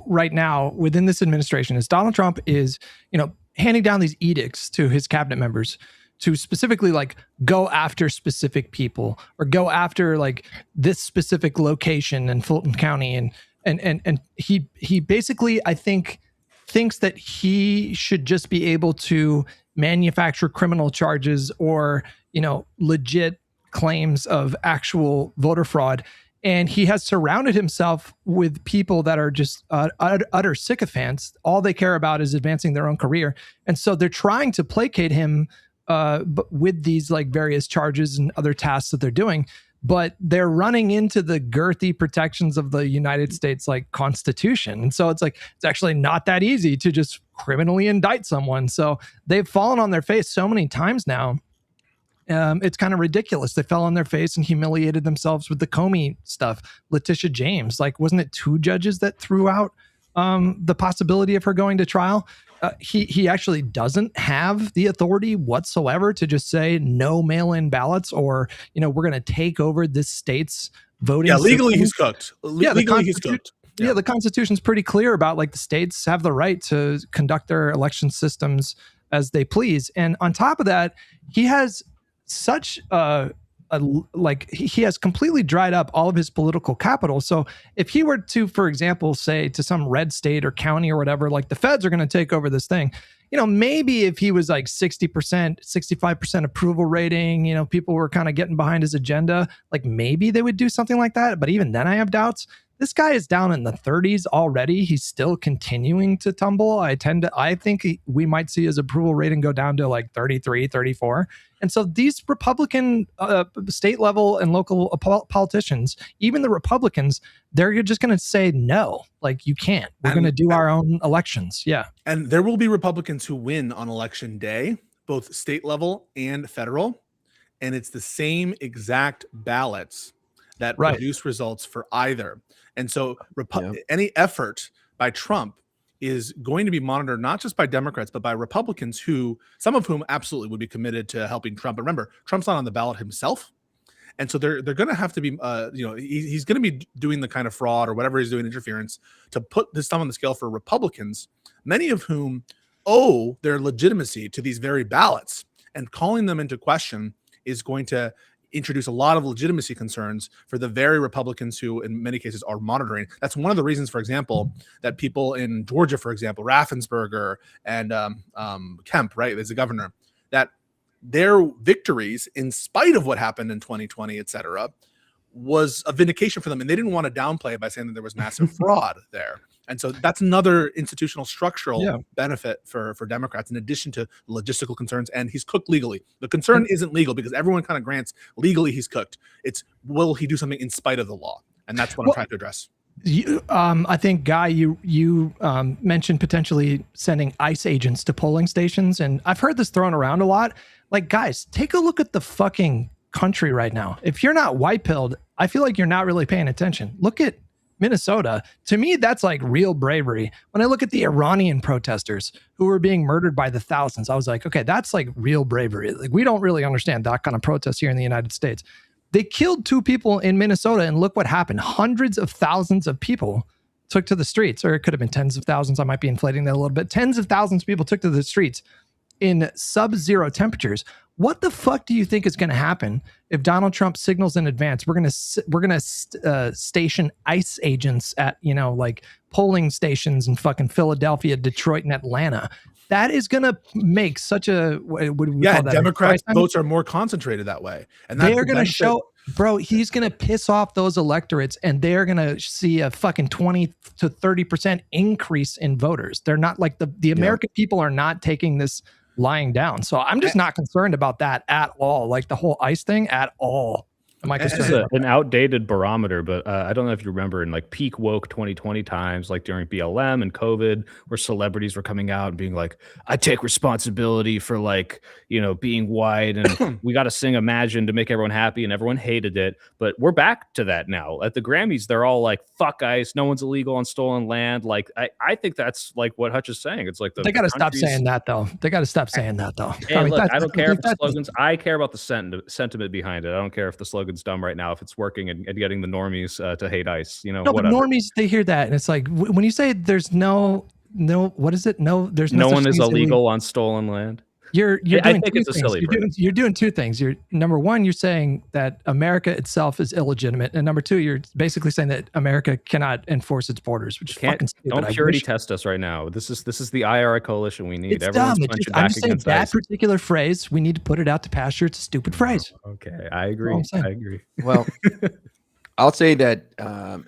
Speaker 1: right now within this administration is Donald Trump is, you know, handing down these edicts to his cabinet members to specifically like go after specific people or go after like this specific location in Fulton County. And he basically, I think, thinks that he should just be able to manufacture criminal charges or, you know, legit claims of actual voter fraud. And he has surrounded himself with people that are just utter sycophants. All they care about is advancing their own career. And so they're trying to placate him but with these like various charges and other tasks that they're doing. But they're running into the girthy protections of the United States like Constitution. And so it's like, it's actually not that easy to just criminally indict someone. So they've fallen on their face so many times now. It's kind of ridiculous. They fell on their face and humiliated themselves with the Comey stuff. Letitia James, like, wasn't it 2 judges that threw out the possibility of her going to trial? He actually doesn't have the authority whatsoever to just say no mail-in ballots, or, you know, we're going to take over this state's voting.
Speaker 2: Yeah, legally he's cooked.
Speaker 1: He's cooked. Yeah, the Constitution's pretty clear about like the states have the right to conduct their election systems as they please. And on top of that, he has such he has completely dried up all of his political capital. So if he were to, for example, say to some red state or county or whatever, like the feds are going to take over this thing, you know, maybe if he was like 60%, 65% approval rating, you know, people were kind of getting behind his agenda, like maybe they would do something like that. But even then I have doubts. This guy is down in the 30s already. He's still continuing to tumble. I think we might see his approval rating go down to like 33, 34. And so these Republican state level and local politicians, even the Republicans, they're just going to say, no, like, you can't. We're going to do our own elections. Yeah.
Speaker 2: And there will be Republicans who win on election day, both state level and federal. And it's the same exact ballots that produce results for either. And so any effort by Trump is going to be monitored not just by Democrats, but by Republicans, who some of whom absolutely would be committed to helping Trump. But remember, Trump's not on the ballot himself. And so they're going to have to be, he's going to be doing the kind of fraud or whatever he's doing, interference, to put this stuff on the scale for Republicans, many of whom owe their legitimacy to these very ballots. And calling them into question is going to introduce a lot of legitimacy concerns for the very Republicans who in many cases are monitoring. That's one of the reasons, for example, that people in Georgia, for example, Raffensperger and Kemp, right, as the governor, that their victories, in spite of what happened in 2020, et cetera, was a vindication for them. And they didn't want to downplay it by saying that there was massive fraud there. And so that's another institutional structural benefit for Democrats, in addition to logistical concerns. And he's cooked legally. The concern isn't legal, because everyone kind of grants legally he's cooked. It's, will he do something in spite of the law? And that's what I'm trying to address.
Speaker 1: I think, Guy, you mentioned potentially sending ICE agents to polling stations. And I've heard this thrown around a lot. Like, guys, take a look at the fucking country right now. If you're not white-pilled, I feel like you're not really paying attention. Look at Minnesota, to me, that's like real bravery. When I look at the Iranian protesters who were being murdered by the thousands, I was like, okay, that's like real bravery. Like, we don't really understand that kind of protest here in the United States. They killed 2 people in Minnesota, and look what happened. Hundreds of thousands of people took to the streets, or it could have been tens of thousands. I might be inflating that a little bit. Tens of thousands of people took to the streets in sub-zero temperatures. What the fuck do you think is going to happen if Donald Trump signals in advance? We're going to station ICE agents at, like polling stations in fucking Philadelphia, Detroit, and Atlanta. That is going to make such a
Speaker 2: Democrats votes are more concentrated that way, and
Speaker 1: they are going to show, bro. He's going to piss off those electorates, and they're going to see a fucking 20 to 30% increase in voters. They're not like the American people are not taking this lying down. So I'm just not concerned about that at all. Like the whole ICE thing at all.
Speaker 5: This is an outdated barometer, but I don't know if you remember in like peak woke 2020 times, like during BLM and COVID, where celebrities were coming out and being like, I take responsibility for like, being white and we got to sing Imagine to make everyone happy, and everyone hated it. But we're back to that now. At the Grammys, they're all like, fuck ICE, no one's illegal on stolen land. Like, I think that's like what Hutch is saying. It's like
Speaker 1: they got to stop saying that though. They got to stop saying that though.
Speaker 5: Hey, I don't care if the slogans, I care about the sentiment behind it. I don't care if the slogan's dumb right now, if it's working and getting the normies to hate ICE,
Speaker 1: no, but normies, they hear that and it's like, when you say there's what is it? There's
Speaker 5: no one is illegal on stolen land.
Speaker 1: You're doing
Speaker 5: I think it's a silly.
Speaker 1: You're doing 2 things. Number one, you're saying that America itself is illegitimate, and number 2, you're basically saying that America cannot enforce its borders, which is fucking stupid.
Speaker 5: Don't purity test us right now. This is the IRA coalition we need.
Speaker 1: It's dumb. I'm just saying that particular phrase, we need to put it out to pasture. It's a stupid phrase.
Speaker 5: Okay, I agree. I agree.
Speaker 3: Well, I'll say that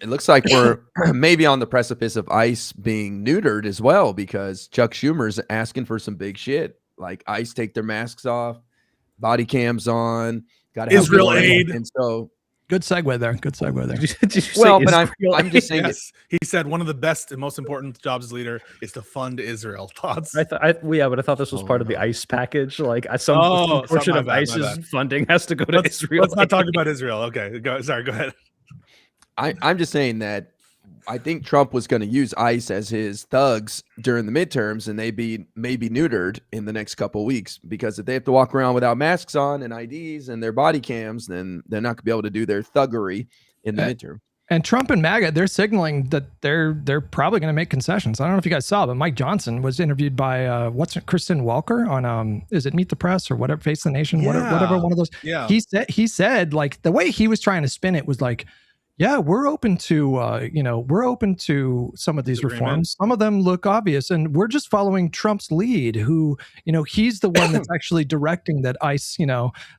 Speaker 3: it looks like we're maybe on the precipice of ICE being neutered as well, because Chuck Schumer's asking for some big shit. Like ICE take their masks off, body cams on, got
Speaker 2: Israel aid.
Speaker 3: And so
Speaker 1: good segue there.
Speaker 5: Did you well, but
Speaker 3: I'm just saying.
Speaker 2: Yes. He said one of the best and most important jobs as leader is to fund Israel. Thoughts?
Speaker 5: But I thought this was part of the ICE package. Like some portion of ICE's funding has to go to Israel.
Speaker 2: Let's not talk about Israel. Okay, go ahead.
Speaker 3: I'm just saying that I think Trump was going to use ICE as his thugs during the midterms, and they may be neutered in the next couple of weeks, because if they have to walk around without masks on and IDs and their body cams, then they're not going to be able to do their thuggery in the midterm.
Speaker 1: And Trump and MAGA, they're signaling that they're probably going to make concessions. I don't know if you guys saw, but Mike Johnson was interviewed by Kristen Welker on is it Meet the Press or whatever, Face the Nation, whatever one of those.
Speaker 2: Yeah.
Speaker 1: He said like the way he was trying to spin it was like, yeah, we're open to some of these reforms. Some of them look obvious, and we're just following Trump's lead, who, he's the one that's actually directing that ICE,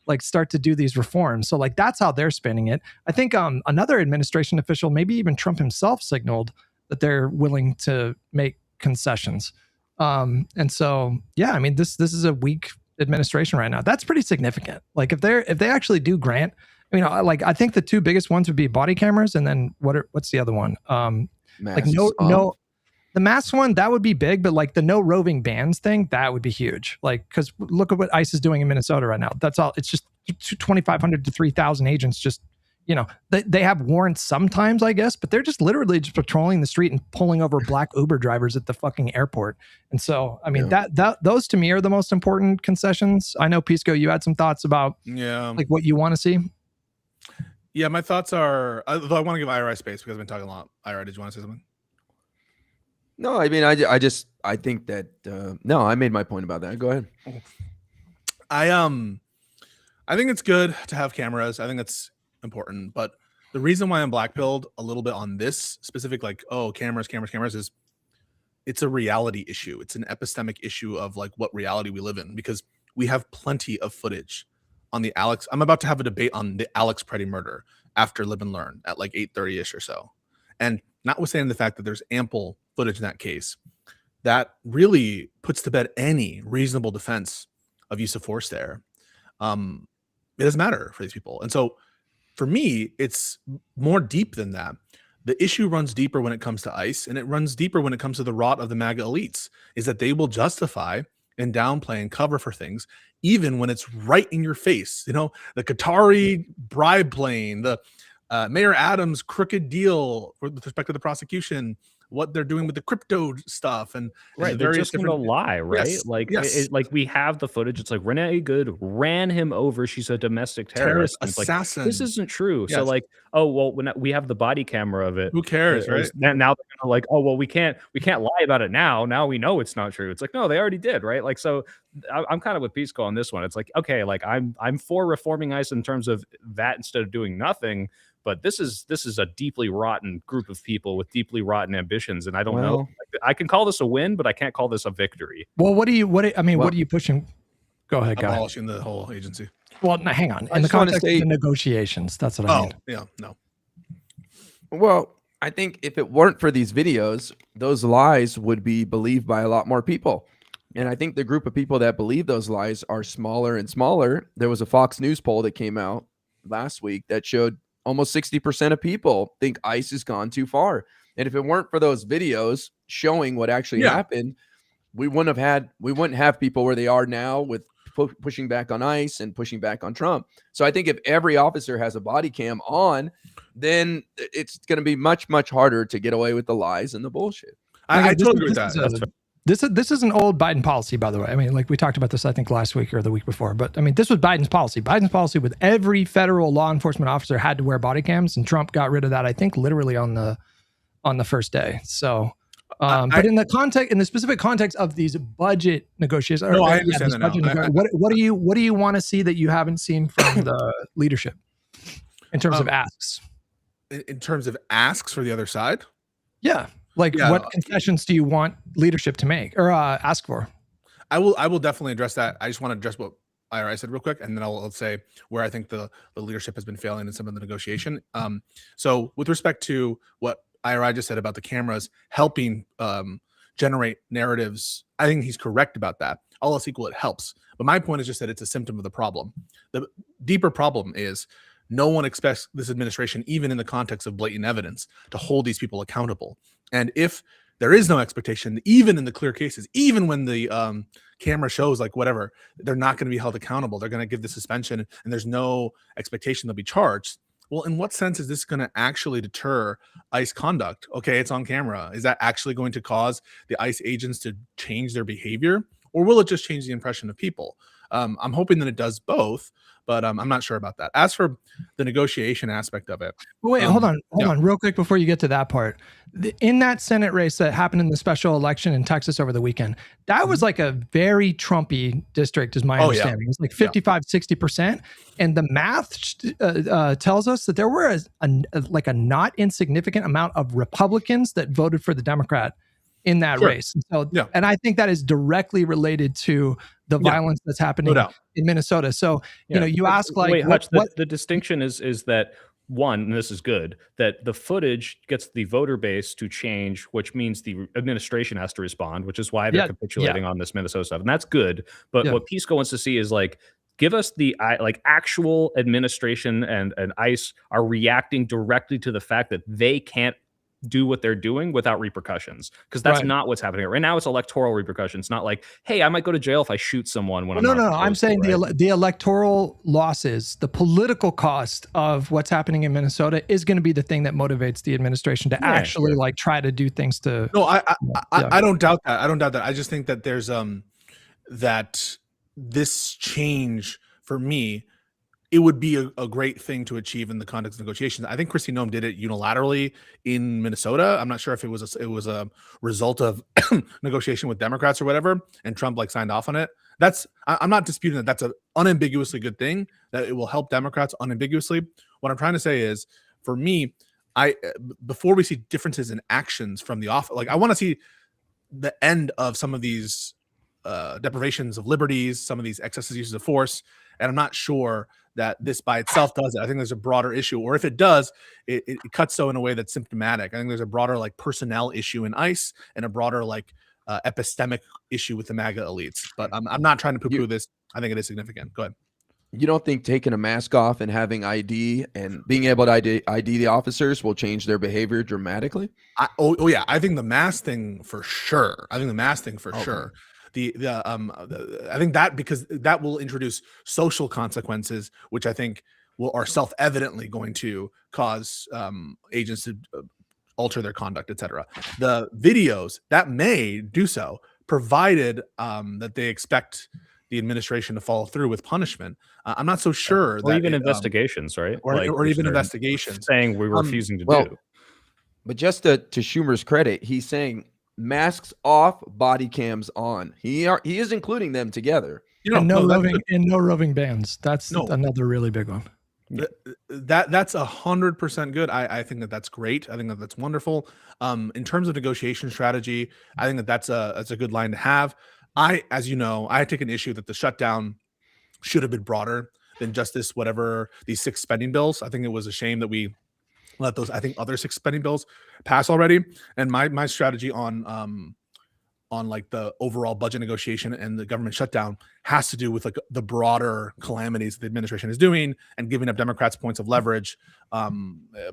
Speaker 1: like start to do these reforms. So like, that's how they're spinning it. I think another administration official, maybe even Trump himself, signaled that they're willing to make concessions. And so, yeah, I mean, this is a weak administration right now. That's pretty significant. Like if they actually do grant, I think the 2 biggest ones would be body cameras, and then what's the other one? Like the mask one, that would be big, but like the no roving bans thing, that would be huge. Like, because look at what ICE is doing in Minnesota right now. That's all. It's just 2,500 to 3,000 agents. Just they have warrants sometimes, I guess, but they're just literally just patrolling the street and pulling over black Uber drivers at the fucking airport. And so, I mean, those to me are the most important concessions. I know, Pisco, you had some thoughts about like what you want to see.
Speaker 2: Yeah, my thoughts are, though I want to give IRI space because I've been talking a lot. IRI, did you want to say something?
Speaker 3: No, I mean, I think that, no, I made my point about that. Go ahead.
Speaker 2: I think it's good to have cameras. I think that's important. But the reason why I'm blackpilled a little bit on this specific, like, cameras is it's a reality issue. It's an epistemic issue of like what reality we live in, because we have plenty of footage on the Alex. I'm about to have a debate on the Alex Preddy murder after Lib and Learn at like 8:30ish or so. And notwithstanding the fact that there's ample footage in that case, that really puts to bed any reasonable defense of use of force there. It doesn't matter for these people. And so for me, it's more deep than that. The issue runs deeper when it comes to ICE, and it runs deeper when it comes to the rot of the MAGA elites, is that they will justify and downplay and cover for things, even when it's right in your face. The Qatari bribe plane, the Mayor Adams' crooked deal with respect to the prosecution, what they're doing with the crypto stuff, and
Speaker 5: right,
Speaker 2: the
Speaker 5: they're
Speaker 2: various
Speaker 5: just gonna
Speaker 2: different
Speaker 5: lie, right?
Speaker 2: Yes,
Speaker 5: Like,
Speaker 2: yes.
Speaker 5: like we have the footage. It's like Renee Good ran him over. She's a domestic
Speaker 2: Terrorist
Speaker 5: terrorist. And it's like
Speaker 2: assassin.
Speaker 5: this isn't true. So
Speaker 2: Yes.
Speaker 5: like, oh well, when we have the body camera of it,
Speaker 2: Who cares, right?
Speaker 5: now they're gonna like, oh well, we can't lie about it now. Now we know it's not true. It's like no, they already did, right? Like so, I'm kind of with Pisco on this one. It's like okay, like I'm for reforming ICE in terms of that instead of doing nothing. But this is a deeply rotten group of people with deeply rotten ambitions, and I don't know. Like, I can call this a win, but I can't call this a victory.
Speaker 1: Well, what are you pushing? Go ahead, guy.
Speaker 2: Abolishing the whole agency.
Speaker 1: Well, no, hang on. In the context of the negotiations, that's what I mean.
Speaker 2: Yeah, no.
Speaker 3: Well, I think if it weren't for these videos, those lies would be believed by a lot more people. And I think the group of people that believe those lies are smaller and smaller. There was a Fox News poll that came out last week that showed almost 60% of people think ICE has gone too far. And if it weren't for those videos showing what actually happened, we wouldn't have people where they are now with pushing back on ICE and pushing back on Trump. So I think if every officer has a body cam on, then it's going to be much, much harder to get away with the lies and the bullshit.
Speaker 2: I totally agree with that.
Speaker 1: This is an old Biden policy, by the way. I mean, like we talked about this, I think last week or the week before, but I mean, this was Biden's policy. Biden's policy with every federal law enforcement officer had to wear body cams, and Trump got rid of that, I think, literally on the first day. So, but in the specific context of these budget negotiations,
Speaker 2: I understand that now.
Speaker 1: What do you want to see that you haven't seen from the leadership in terms of asks?
Speaker 2: In terms of asks for the other side?
Speaker 1: Yeah. What concessions do you want leadership to make or ask for?
Speaker 2: I will definitely address that. I just want to address what IRI said real quick, and then I'll say where I think the leadership has been failing in some of the negotiation. So with respect to what IRI just said about the cameras helping generate narratives, I think he's correct about that. All else equal, it helps. But my point is just that it's a symptom of the problem. The deeper problem is no one expects this administration, even in the context of blatant evidence, to hold these people accountable. And if there is no expectation, even in the clear cases, even when the camera shows like whatever, they're not going to be held accountable. They're going to give the suspension and there's no expectation they'll be charged. Well, in what sense is this going to actually deter ICE conduct? Okay, it's on camera. Is that actually going to cause the ICE agents to change their behavior? Or will it just change the impression of people? I'm hoping that it does both, but I'm not sure about that. As for the negotiation aspect of it.
Speaker 1: Wait, hold on real quick before you get to that part. In that Senate race that happened in the special election in Texas over the weekend, that was like a very Trumpy district is my understanding. It was like 55, 60%. And the math tells us that there were a not insignificant amount of Republicans that voted for the Democrat in that race. And I think that is directly related to the violence that's happening in Minnesota. So, you ask like,
Speaker 5: Hutch, the distinction is that one, and this is good, that the footage gets the voter base to change, which means the administration has to respond, which is why they're capitulating on this Minnesota stuff. And that's good. But what Pisco wants to see is like, give us the actual administration and ICE are reacting directly to the fact that they can't do what they're doing without repercussions, because that's not what's happening right now. It's electoral repercussions, not like, hey, I might go to jail if I shoot someone when
Speaker 1: I'm saying the electoral losses, the political cost of what's happening in Minnesota is going to be the thing that motivates the administration to actually like try to do things to
Speaker 2: I don't doubt that. I just think that there's that this change for me, it would be a great thing to achieve in the context of negotiations. I think Kristi Noem did it unilaterally in Minnesota. I'm not sure if it was a result of negotiation with Democrats or whatever, and Trump like signed off on it. I'm not disputing that that's an unambiguously good thing, that it will help Democrats unambiguously. What I'm trying to say is, for me, before we see differences in actions from the office, like I want to see the end of some of these deprivations of liberties, some of these excessive uses of force, and I'm not sure that this by itself does it. I think there's a broader issue, or if it does, it cuts so in a way that's symptomatic. I think there's a broader like personnel issue in ICE and a broader like epistemic issue with the MAGA elites. But I'm not trying to poo-poo this. I think it is significant. Go ahead.
Speaker 3: You don't think taking a mask off and having ID and being able to ID the officers will change their behavior dramatically?
Speaker 2: Yeah, I think the mask thing for sure. Sure. I think that because that will introduce social consequences, which I think are self-evidently going to cause agents to alter their conduct, etc. The videos that may do so, provided that they expect the administration to follow through with punishment. I'm not so sure.
Speaker 5: Or even investigations, right?
Speaker 2: Or even investigations.
Speaker 5: Saying we're refusing to do.
Speaker 3: But just to Schumer's credit, he's saying masks off, body cams on. He is including them together.
Speaker 1: And no roving bands. That's another really big one.
Speaker 2: That's 100% good. I think that's great. I think that's wonderful. In terms of negotiation strategy, I think that's a good line to have. As you know, I take an issue that the shutdown should have been broader than just these 6 spending bills. I think it was a shame that we let those, other 6 spending bills pass already. And my strategy on like the overall budget negotiation and the government shutdown has to do with like the broader calamities the administration is doing and giving up Democrats points of leverage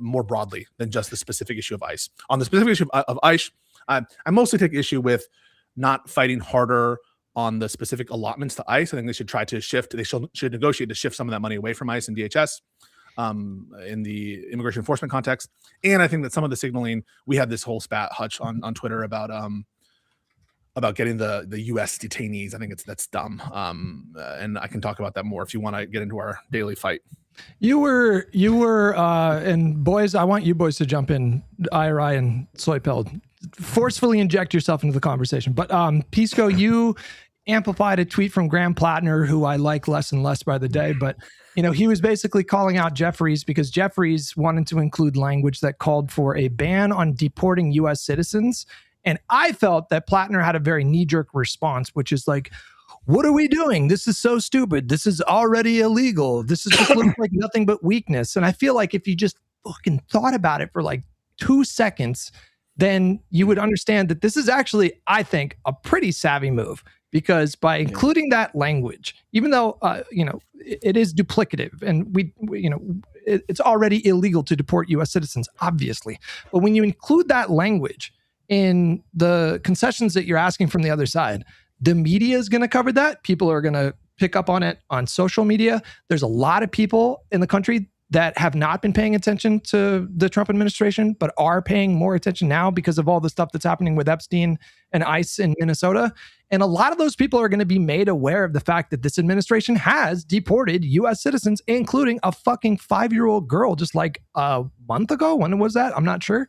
Speaker 2: more broadly than just the specific issue of ICE. On the specific issue of ICE, I mostly take issue with not fighting harder on the specific allotments to ICE. I think they should try to shift. They should negotiate to shift some of that money away from ICE and DHS in the immigration enforcement context. And I think that some of the signaling, we had this whole spat Hutch on Twitter about getting the U.S. detainees. I think that's dumb. And I can talk about that more if you want to get into our daily fight.
Speaker 1: You were, and boys, I want you boys to jump in, IRI and Soypel, forcefully inject yourself into the conversation. But Pisco, you amplified a tweet from Graham Plattner, who I like less and less by the day. But, he was basically calling out Jeffries because Jeffries wanted to include language that called for a ban on deporting U.S. citizens. And I felt that Plattner had a very knee-jerk response, which is like, what are we doing? This is so stupid. This is already illegal. This is just looks like nothing but weakness. And I feel like if you just fucking thought about it for like 2 seconds, then you would understand that this is actually, I think, a pretty savvy move. Because by including that language, even though, it is duplicative and it's already illegal to deport U.S. citizens, obviously. But when you include that language in the concessions that you're asking from the other side, the media is going to cover that. People are going to pick up on it on social media. There's a lot of people in the country that have not been paying attention to the Trump administration, but are paying more attention now because of all the stuff that's happening with Epstein and ICE in Minnesota. And a lot of those people are going to be made aware of the fact that this administration has deported U.S. citizens, including a fucking 5-year-old girl just like a month ago. When was that? I'm not sure.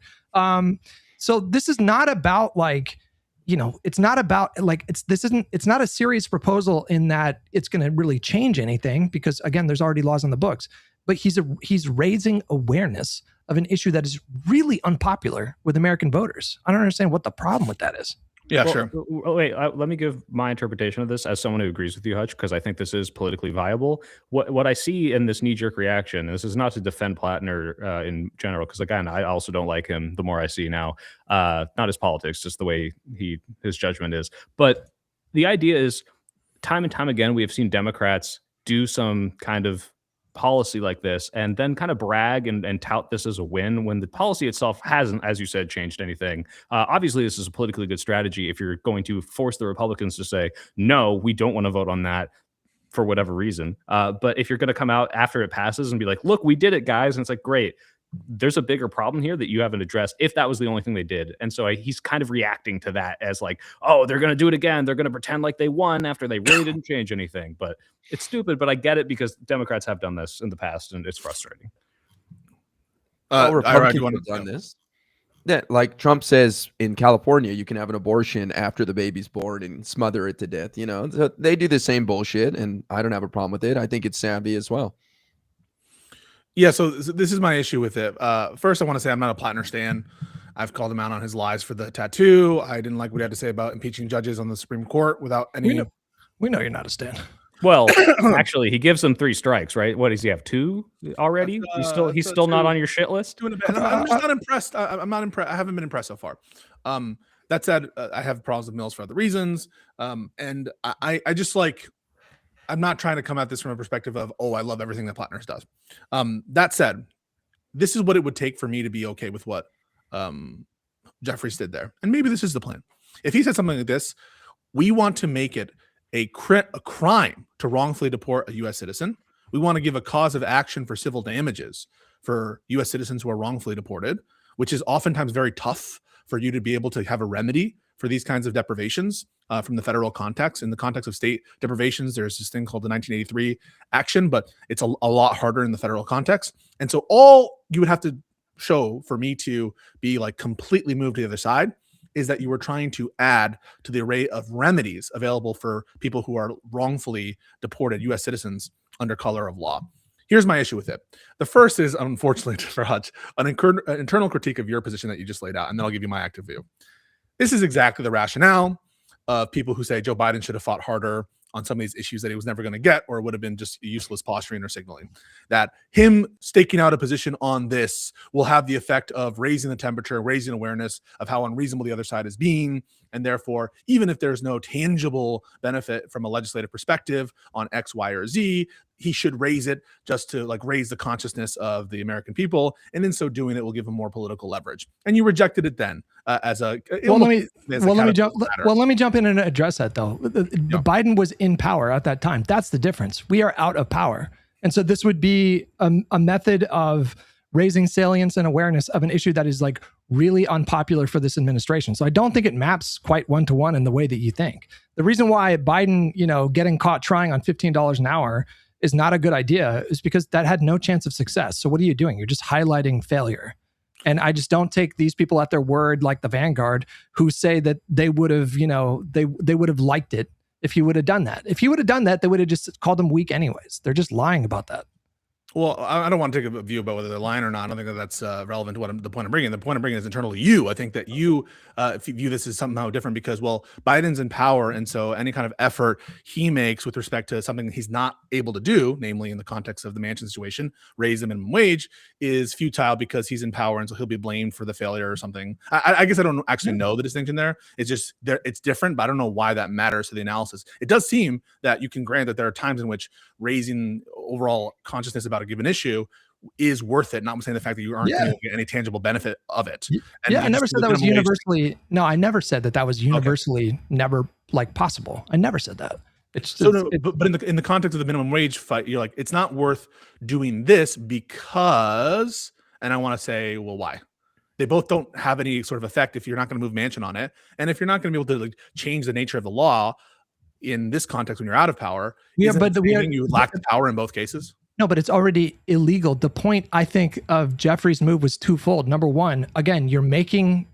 Speaker 1: So this is not about it's not about it's not a serious proposal in that it's going to really change anything because again, there's already laws on the books, but he's raising awareness of an issue that is really unpopular with American voters. I don't understand what the problem with that is.
Speaker 2: Yeah, sure.
Speaker 5: Wait, let me give my interpretation of this as someone who agrees with you, Hutch, because I think this is politically viable. What I see in this knee-jerk reaction, and this is not to defend Plattner in general, because again, I also don't like him the more I see now. Not his politics, just the way his judgment is. But the idea is, time and time again, we have seen Democrats do some kind of policy like this and then kind of brag and tout this as a win when the policy itself hasn't, as you said, changed anything. Obviously, this is a politically good strategy if you're going to force the Republicans to say, no, we don't want to vote on that for whatever reason. But if you're going to come out after it passes and be like, look, we did it, guys. And it's like, great. There's a bigger problem here that you haven't addressed if that was the only thing they did. And so he's kind of reacting to that as like, oh, they're going to do it again. They're going to pretend like they won after they really didn't change anything. But it's stupid, but I get it because Democrats have done this in the past and it's frustrating.
Speaker 3: Republicans have done this. Yeah, like Trump says in California, you can have an abortion after the baby's born and smother it to death. So they do the same bullshit and I don't have a problem with it. I think it's savvy as well.
Speaker 2: Yeah, so this is my issue with it. First, I want to say I'm not a Plattner stan. I've called him out on his lies for the tattoo. I didn't like what he had to say about impeaching judges on the Supreme Court without any...
Speaker 1: We know you're not a stan.
Speaker 5: Well, actually, he gives them 3 strikes, right? What does he have, 2 already? He's still not on your shit list?
Speaker 2: I'm just not impressed. I'm not impressed. I haven't been impressed so far. That said, I have problems with Mills for other reasons. And I just like... I'm not trying to come at this from a perspective of, I love everything that Plattner does. That said, this is what it would take for me to be okay with what Jeffries did there. And maybe this is the plan. If he said something like this, we want to make it a crime to wrongfully deport a U.S. citizen. We want to give a cause of action for civil damages for U.S. citizens who are wrongfully deported, which is oftentimes very tough for you to be able to have a remedy for these kinds of deprivations from the federal context. In the context of state deprivations, there's this thing called the 1983 action, but it's a lot harder in the federal context. And so all you would have to show for me to be like completely moved to the other side is that you were trying to add to the array of remedies available for people who are wrongfully deported U.S. citizens under color of law. Here's my issue with it. The first is, unfortunately for Hutch, an internal critique of your position that you just laid out, and then I'll give you my active view. This is exactly the rationale of people who say Joe Biden should have fought harder on some of these issues that he was never going to get, or it would have been just useless posturing or signaling. That him staking out a position on this will have the effect of raising the temperature, raising awareness of how unreasonable the other side is being. And therefore, even if there's no tangible benefit from a legislative perspective on X, Y, or Z, he should raise it just to like raise the consciousness of the American people. And in so doing, it will give him more political leverage. And you rejected it then as a.
Speaker 1: Let me jump in and address that though. Biden was in power at that time. That's the difference. We are out of power. And so this would be a method of raising salience and awareness of an issue that is like really unpopular for this administration. So I don't think it maps quite one-to-one in the way that you think. The reason why Biden, getting caught trying on $15 an hour is not a good idea is because that had no chance of success. So what are you doing? You're just highlighting failure. And I just don't take these people at their word, like the Vanguard, who say that they would have, they would have liked it if he would have done that. If he would have done that, they would have just called him weak anyways. They're just lying about that.
Speaker 2: Well, I don't want to take a view about whether they're lying or not. I don't think that that's relevant to what the point I'm bringing. The point I'm bringing is internal to you. I think that you, if you view this as somehow different because, well, Biden's in power. And so any kind of effort he makes with respect to something he's not able to do, namely in the context of the Manchin situation, raise the minimum wage, is futile because he's in power. And so he'll be blamed for the failure or something. I guess I don't actually know the distinction there. It's just it's different, but I don't know why that matters to the analysis. It does seem that you can grant that there are times in which raising overall consciousness about a given issue is worth it, notwithstanding the fact that you aren't going to get any tangible benefit of it. And
Speaker 1: I never said that was universally. No, I never said that was universally never like possible. I never said that. But
Speaker 2: in the context of the minimum wage fight, you're like, it's not worth doing this because, and I want to say, well, why? They both don't have any sort of effect if you're not going to move Manchin on it, and if you're not going to be able to change the nature of the law in this context when you're out of power. You lack the power in both cases.
Speaker 1: No, but it's already illegal. The point, I think, of Jeffrey's move was twofold. Number one, again, you're making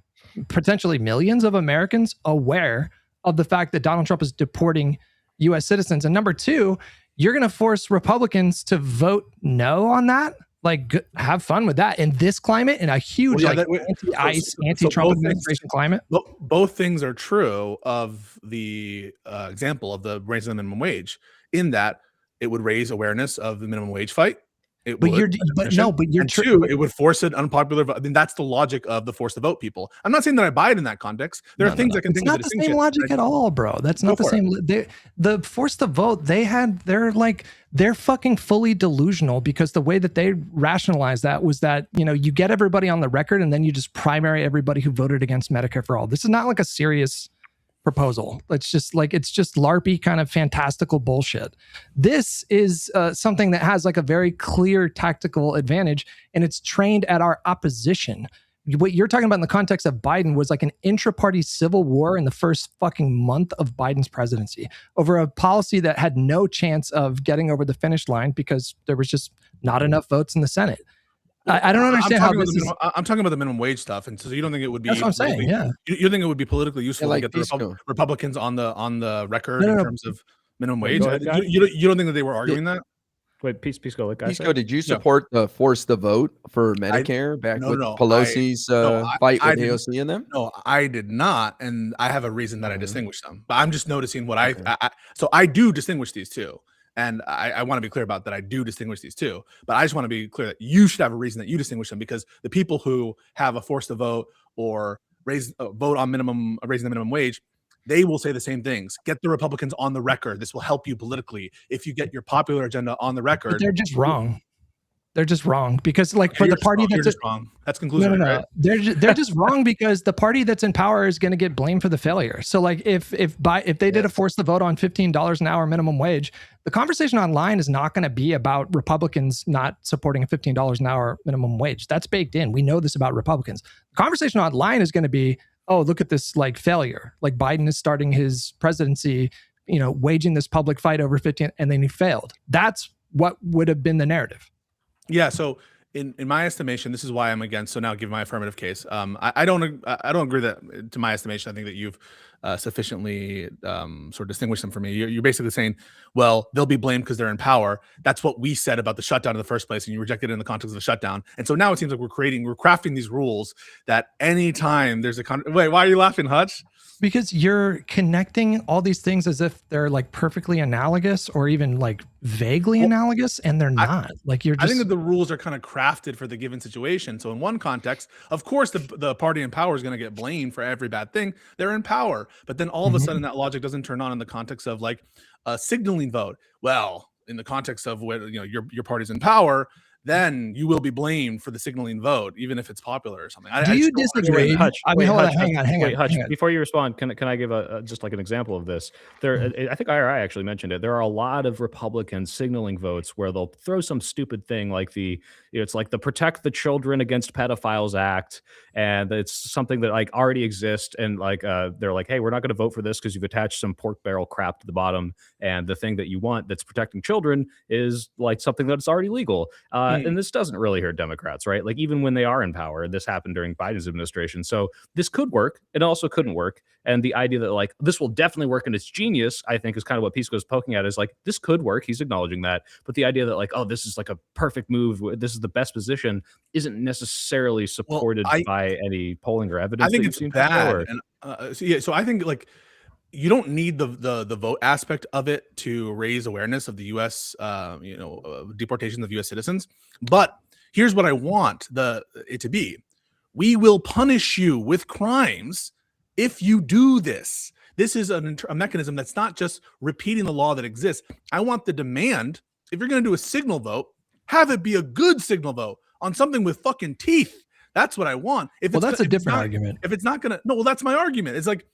Speaker 1: potentially millions of Americans aware of the fact that Donald Trump is deporting U.S. citizens. And number two, you're going to force Republicans to vote no on that. Like, have fun with that in this climate, in a huge anti-ICE, anti-Trump administration climate.
Speaker 2: Both things are true of the example of the raising the minimum wage, in that it would raise awareness of the minimum wage fight. It would force an unpopular vote. I mean, that's the logic of the force to vote people. I'm not saying that I buy it in that context. There are things I can think of.
Speaker 1: It's not the same logic at all, bro. That's not the same. The force to vote, they're fucking fully delusional, because the way that they rationalized that was that, you get everybody on the record and then you just primary everybody who voted against Medicare for all. This is not like a serious proposal. It's just LARPy kind of fantastical bullshit. This is something that has like a very clear tactical advantage, and it's trained at our opposition. What you're talking about in the context of Biden was like an intra-party civil war in the first fucking month of Biden's presidency over a policy that had no chance of getting over the finish line because there was just not enough votes in the Senate. I don't understand how this is.
Speaker 2: I'm talking about the minimum wage stuff, and so you don't think it would be?
Speaker 1: That's what I'm saying. Yeah,
Speaker 2: you think it would be politically useful to get the Republicans on the record in terms of minimum wage? You don't think that they were arguing that?
Speaker 5: Wait, Pisco,
Speaker 3: Pisco, did you support the force the vote for Medicare back with Pelosi's fight with AOC and them?
Speaker 2: No, I did not, and I have a reason that I distinguish them. But I'm just noticing what I do distinguish these two. And I want to be clear about that. I do distinguish these two, but I just want to be clear that you should have a reason that you distinguish them, because the people who have a force to vote or vote on raising the minimum wage, they will say the same things. Get the Republicans on the record. This will help you politically. If you get your popular agenda on the record,
Speaker 1: but they're just wrong. They're just wrong because, like, for the party that's
Speaker 2: just wrong. That's conclusive.
Speaker 1: No.
Speaker 2: Right?
Speaker 1: They're just wrong because the party that's in power is going to get blamed for the failure. So, like, if they did a force the vote on $15 an hour minimum wage, the conversation online is not going to be about Republicans not supporting a $15 an hour minimum wage. That's baked in. We know this about Republicans. The conversation online is going to be, oh, look at this, like, failure. Like, Biden is starting his presidency, waging this public fight over 15, and then he failed. That's what would have been the narrative.
Speaker 2: Yeah. So in my estimation, this is why I'm against. So now give my affirmative case. I don't agree that, to my estimation, I think that you've sufficiently sort of distinguished them for me. You're basically saying, well, they'll be blamed because they're in power. That's what we said about the shutdown in the first place, and you rejected it in the context of the shutdown. And so now it seems like we're crafting these rules that anytime there's wait, why are you laughing, Hutch?
Speaker 1: Because you're connecting all these things as if they're, like, perfectly analogous or even, like, vaguely analogous, and they're not. I
Speaker 2: think that the rules are kind of crafted for the given situation. So in one context, of course, the party in power is going to get blamed for every bad thing. They're in power. But then all of a sudden that logic doesn't turn on in the context of, like, a signaling vote. Well, in the context of where your party's in power, then you will be blamed for the signaling vote, even if it's popular or something.
Speaker 1: Do you disagree?
Speaker 5: Hutch,
Speaker 1: hang on.
Speaker 5: Hutch, before you respond, can I give just like an example of this? I think IRI actually mentioned it. There are a lot of Republican signaling votes where they'll throw some stupid thing like it's like the Protect the Children Against Pedophiles Act, and it's something that, like, already exists, and, like, they're like, hey, we're not going to vote for this because you've attached some pork barrel crap to the bottom, and the thing that you want that's protecting children is, like, something that's already legal. And this doesn't really hurt Democrats, right? Like, even when they are in power, this happened during Biden's administration. So this could work. It also couldn't work. And the idea that, like, this will definitely work and it's genius, I think, is kind of what Pisco is poking at, is, like, this could work. He's acknowledging that. But the idea that, like, oh, this is, like, a perfect move, this is the best position, isn't necessarily supported by any polling or evidence.
Speaker 2: I think it's bad. And so I think, like, you don't need the vote aspect of it to raise awareness of the U.S. Deportation of U.S. citizens. But here's what I want it to be: we will punish you with crimes if you do this. This is a mechanism that's not just repeating the law that exists. I want the demand: if you're going to do a signal vote, have it be a good signal vote on something with fucking teeth. That's what I want.
Speaker 1: That's a different argument.
Speaker 2: If it's not going to, no, well, that's my argument. It's like,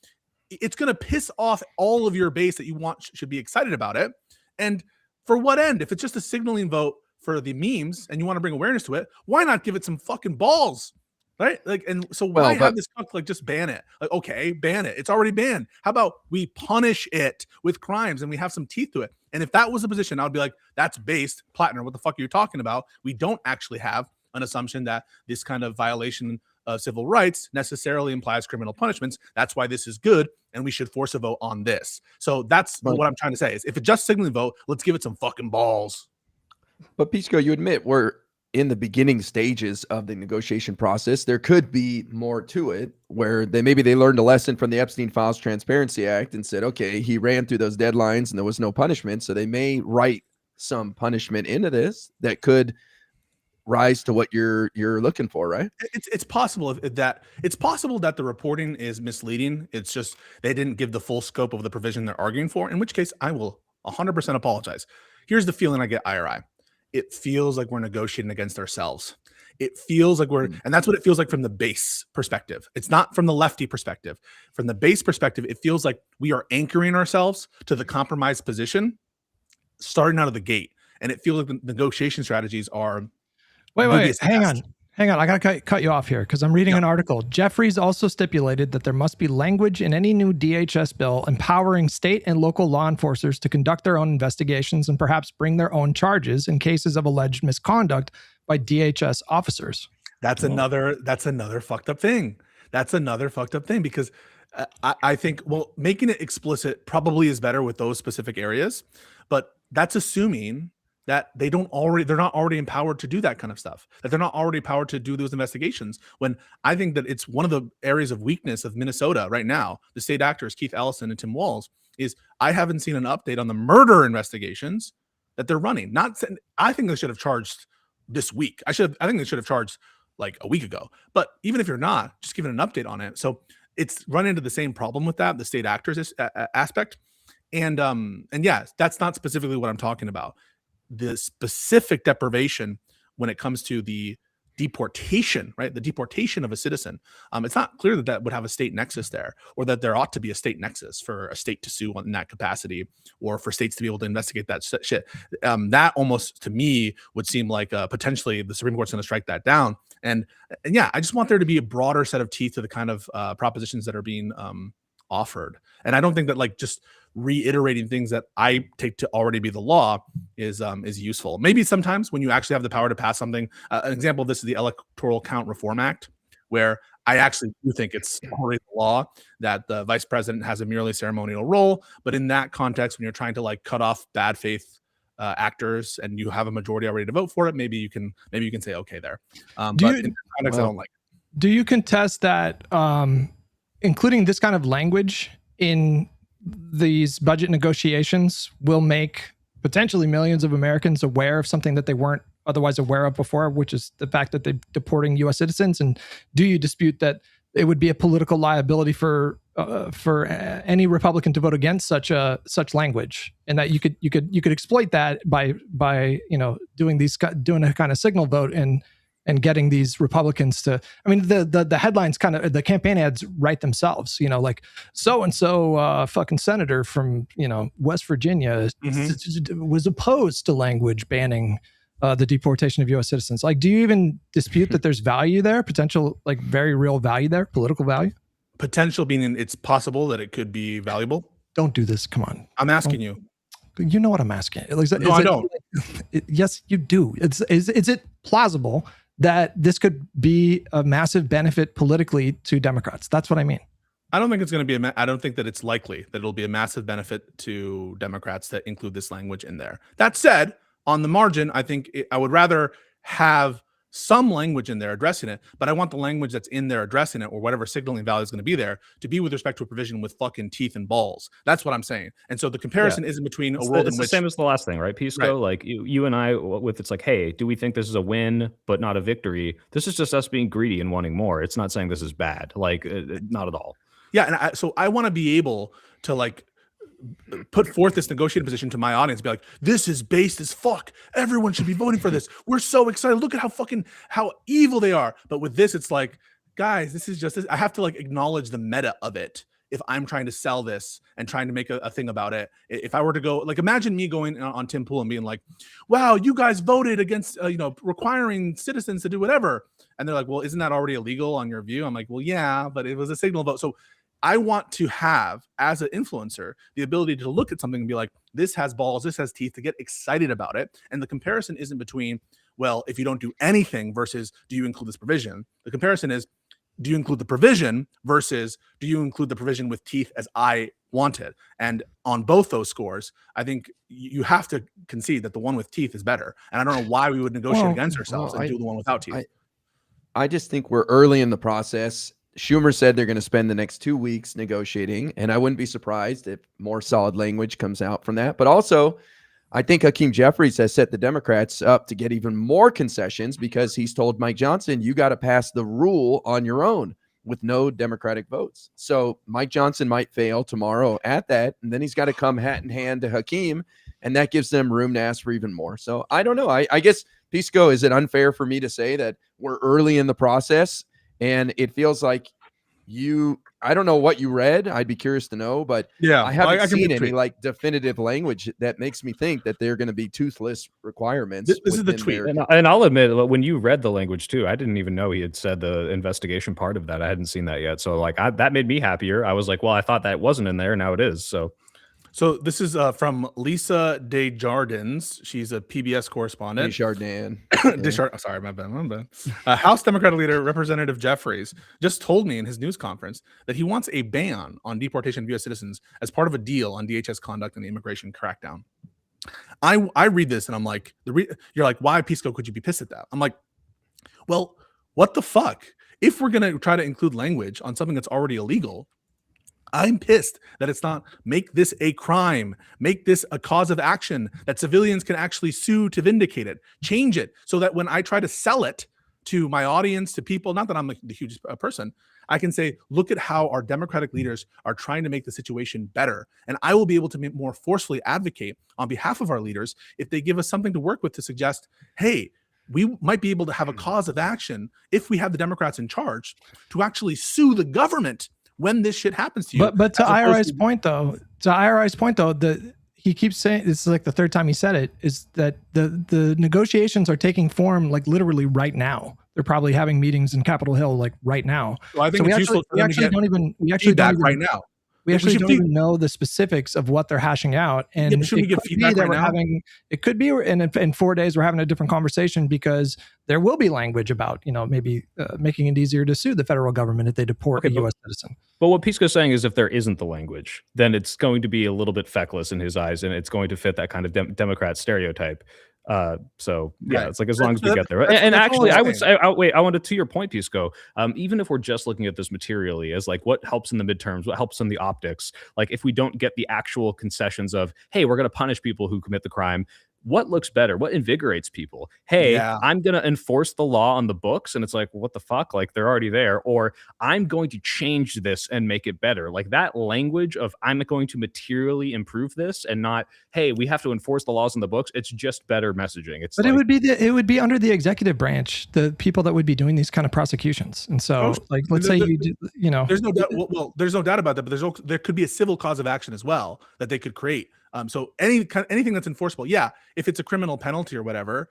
Speaker 2: it's going to piss off all of your base that you want should be excited about it. And for what end? If it's just a signaling vote for the memes and you want to bring awareness to it, why not give it some fucking balls? Right? Like, and so why have this like just ban it? Like, okay, ban it. It's already banned. How about we punish it with crimes and we have some teeth to it? And if that was the position, I would be like, that's based. Plattner, what the fuck are you talking about? We don't actually have an assumption that this kind of violation of civil rights necessarily implies criminal punishments. That's why this is good, and we should force a vote on this. So that's what I'm trying to say is, if it's just signaling vote, let's give it some fucking balls.
Speaker 3: But Pisco, you admit we're in the beginning stages of the negotiation process. There could be more to it, where maybe they learned a lesson from the Epstein Files Transparency Act and said, okay, he ran through those deadlines and there was no punishment, so they may write some punishment into this that could rise to what you're looking for, right?
Speaker 2: It's possible that the reporting is misleading. It's just they didn't give the full scope of the provision they're arguing for, in which case I will 100% apologize. Here's the feeling I get, IRI. It feels like we're negotiating against ourselves. It feels like and that's what it feels like from the base perspective. It's not from the lefty perspective. From the base perspective, it feels like we are anchoring ourselves to the compromised position starting out of the gate. And it feels like the negotiation strategies are
Speaker 1: Wait, hang on. I gotta cut you off here because I'm reading an article. Jeffries also stipulated that there must be language in any new DHS bill empowering state and local law enforcers to conduct their own investigations and perhaps bring their own charges in cases of alleged misconduct by DHS officers.
Speaker 2: That's another fucked up thing. That's another fucked up thing because I think, well, making it explicit probably is better with those specific areas, but that's assuming that they're not already empowered to do that kind of stuff, that they're not already empowered to do those investigations, when I think that it's one of the areas of weakness of Minnesota right now, the state actors, Keith Ellison and Tim Walz, is I haven't seen an update on the murder investigations that they're running. I think they should have charged this week. I think they should have charged like a week ago, but even if you're not, just giving an update on it. So it's run into the same problem with that, the state actors aspect. And yeah, that's not specifically what I'm talking about. The specific deprivation when it comes to the deportation, right? The deportation of a citizen. It's not clear that that would have a state nexus there, or that there ought to be a state nexus for a state to sue in that capacity, or for states to be able to investigate that shit. That almost to me would seem like potentially the Supreme Court's going to strike that down. And yeah, I just want there to be a broader set of teeth to the kind of propositions that are being offered. And I don't think that like just reiterating things that I take to already be the law is useful. Maybe sometimes when you actually have the power to pass something. An example of this is the Electoral Count Reform Act, where I actually do think it's already the law that the vice president has a merely ceremonial role. But in that context, when you're trying to like cut off bad faith actors and you have a majority already to vote for it, maybe you can say okay there. But in that context, I don't like it.
Speaker 1: Do you contest that including this kind of language in these budget negotiations will make potentially millions of Americans aware of something that they weren't otherwise aware of before, which is the fact that they're deporting U.S. citizens? And do you dispute that it would be a political liability for any Republican to vote against such language, and that you could exploit that by doing a kind of signal vote and getting these Republicans to, I mean, the headlines kind of, the campaign ads write themselves, like so-and-so fucking senator from, West Virginia was opposed to language banning the deportation of U.S. citizens. Like, do you even dispute that there's value there, potential, like very real value there, political value?
Speaker 2: Potential meaning it's possible that it could be valuable.
Speaker 1: Don't do this. Come on.
Speaker 2: I'm asking you.
Speaker 1: You know what I'm asking.
Speaker 2: No, I don't.
Speaker 1: Yes, you do. Is it plausible that this could be a massive benefit politically to Democrats? That's what I mean.
Speaker 2: I don't think it's going to be I don't think that it's likely that it'll be a massive benefit to Democrats that include this language in there. That said, on the margin, I think I would rather have some language in there addressing it, but I want the language that's in there addressing it, or whatever signaling value is going to be there, to be with respect to a provision with fucking teeth and balls. That's what I'm saying. And so the comparison isn't between a world in which,
Speaker 5: the same as the last thing, right, Pisco? Right. Like you and I, with it's like, hey, do we think this is a win but not a victory? This is just us being greedy and wanting more. It's not saying this is bad, like not at all.
Speaker 2: Yeah, and so I want to be able to like put forth this negotiating position to my audience, be like, this is based as fuck. Everyone should be voting for this. We're so excited. Look at how evil they are. But with this, it's like, guys, this is just this. I have to like acknowledge the meta of it if I'm trying to sell this and trying to make a thing about it. If I were to go, like, imagine me going on Tim Pool and being like, wow, you guys voted against requiring citizens to do whatever, and they're like, well, isn't that already illegal on your view? I'm like, well, yeah, but it was a signal vote. So I want to have, as an influencer, the ability to look at something and be like, this has balls, this has teeth, to get excited about it. And the comparison isn't between, well, if you don't do anything versus do you include this provision? The comparison is, do you include the provision versus do you include the provision with teeth as I wanted? And on both those scores, I think you have to concede that the one with teeth is better. And I don't know why we would negotiate against ourselves and do the one without teeth.
Speaker 3: I just think we're early in the process. Schumer said they're going to spend the next 2 weeks negotiating, and I wouldn't be surprised if more solid language comes out from that. But also, I think Hakeem Jeffries has set the Democrats up to get even more concessions, because he's told Mike Johnson, you got to pass the rule on your own with no Democratic votes. So Mike Johnson might fail tomorrow at that, and then he's got to come hat in hand to Hakeem, and that gives them room to ask for even more. So I don't know. I guess, Pisco, is it unfair for me to say that we're early in the process? And it feels like I don't know what you read. I'd be curious to know, but
Speaker 2: yeah,
Speaker 3: I haven't seen any like definitive language that makes me think that they're going to be toothless requirements.
Speaker 2: This is the tweet.
Speaker 5: And I'll admit, when you read the language too, I didn't even know he had said the investigation part of that. I hadn't seen that yet. So like that made me happier. I was like, well, I thought that wasn't in there. Now it is.
Speaker 2: So this is from Lisa Desjardins. She's a PBS correspondent.
Speaker 3: Desjardins.
Speaker 2: Sorry, my bad. House Democratic leader Representative Jeffries just told me in his news conference that he wants a ban on deportation of U.S. citizens as part of a deal on DHS conduct and the immigration crackdown. I read this and I'm like, you're like, why, Pisco, could you be pissed at that? I'm like, well, what the fuck? If we're going to try to include language on something that's already illegal, I'm pissed that it's not make this a crime, make this a cause of action that civilians can actually sue to vindicate it, change it so that when I try to sell it to my audience, to people, not that I'm the hugest person, I can say, look at how our Democratic leaders are trying to make the situation better. And I will be able to more forcefully advocate on behalf of our leaders if they give us something to work with to suggest, hey, we might be able to have a cause of action if we have the Democrats in charge to actually sue the government when this shit happens to you.
Speaker 1: But to IRI's point though, he keeps saying, this is like the third time he said it, is that the negotiations are taking form like literally right now. They're probably having meetings in Capitol Hill like right now.
Speaker 2: Well, I think
Speaker 1: so we actually don't even
Speaker 2: right now.
Speaker 1: We actually don't even know the specifics of what they're hashing out. And
Speaker 2: should we give feedback right now?
Speaker 1: It could be in 4 days we're having a different conversation, because there will be language about, maybe making it easier to sue the federal government if they deport a U.S. citizen.
Speaker 5: But what Pisco's saying is if there isn't the language, then it's going to be a little bit feckless in his eyes, and it's going to fit that kind of Democrat stereotype. So yeah, it's like as long as we get there. And actually, I would say, I wanted to your point, Pisco. Even if we're just looking at this materially as like what helps in the midterms, what helps in the optics, like if we don't get the actual concessions of, hey, we're going to punish people who commit the crime. What looks better? What invigorates people? Hey, I'm going to enforce the law on the books. And it's like, what the fuck? Like they're already there. Or I'm going to change this and make it better. Like that language of I'm going to materially improve this, and not, hey, we have to enforce the laws on the books. It's just better messaging. But
Speaker 1: like, it would be under the executive branch, the people that would be doing these kind of prosecutions. And so like, let's say
Speaker 2: there's no doubt. Well, there's no doubt about that, but there could be a civil cause of action as well that they could create. So anything that's enforceable, if it's a criminal penalty or whatever,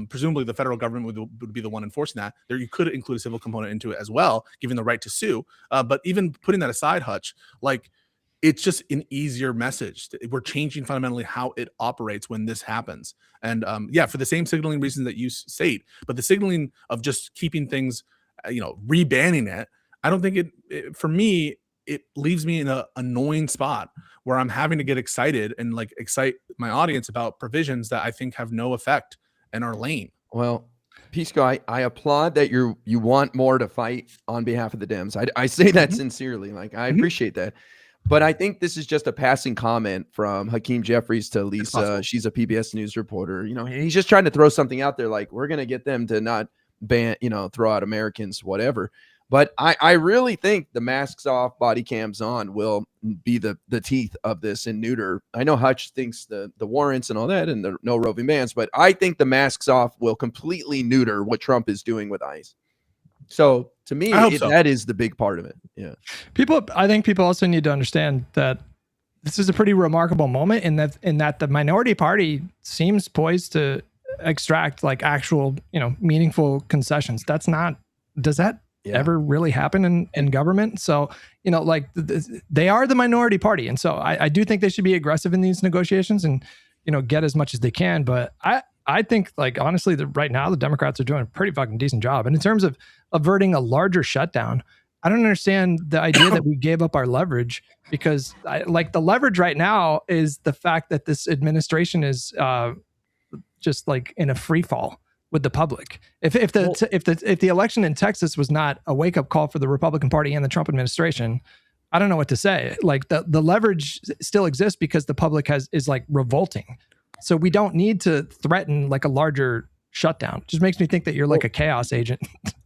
Speaker 2: presumably the federal government would be the one enforcing that. There, you could include a civil component into it as well, giving the right to sue. But even putting that aside, Hutch, like it's just an easier message. We're changing fundamentally how it operates when this happens. And for the same signaling reasons that you state, but the signaling of just keeping things, rebanning it, I don't think for me, it leaves me in an annoying spot where I'm having to get excited and like excite my audience about provisions that I think have no effect and are lame.
Speaker 3: Well, Pisco, I applaud that you want more to fight on behalf of the Dems. I say that sincerely. Like I appreciate that. But I think this is just a passing comment from Hakeem Jeffries to Lisa. She's a PBS News reporter. He's just trying to throw something out there like we're going to get them to not ban, throw out Americans, whatever. But I really think the masks off, body cams on will be the teeth of this and neuter. I know Hutch thinks the warrants and all that and the no roving bans, but I think the masks off will completely neuter what Trump is doing with ICE. So to me, that is the big part of it. Yeah.
Speaker 1: I think people also need to understand that this is a pretty remarkable moment in that the minority party seems poised to extract like actual, meaningful concessions. Does that ever really happen in government? So, they are the minority party. And so I do think they should be aggressive in these negotiations and, get as much as they can. But I think like, honestly, right now the Democrats are doing a pretty fucking decent job. And in terms of averting a larger shutdown, I don't understand the idea that we gave up our leverage, because the leverage right now is the fact that this administration is just like in a free fall with the public. If the election in Texas was not a wake up call for the Republican Party and the Trump administration, I don't know what to say. Like the leverage still exists because the public is like revolting. So we don't need to threaten like a larger shutdown. It just makes me think that you're like a chaos agent.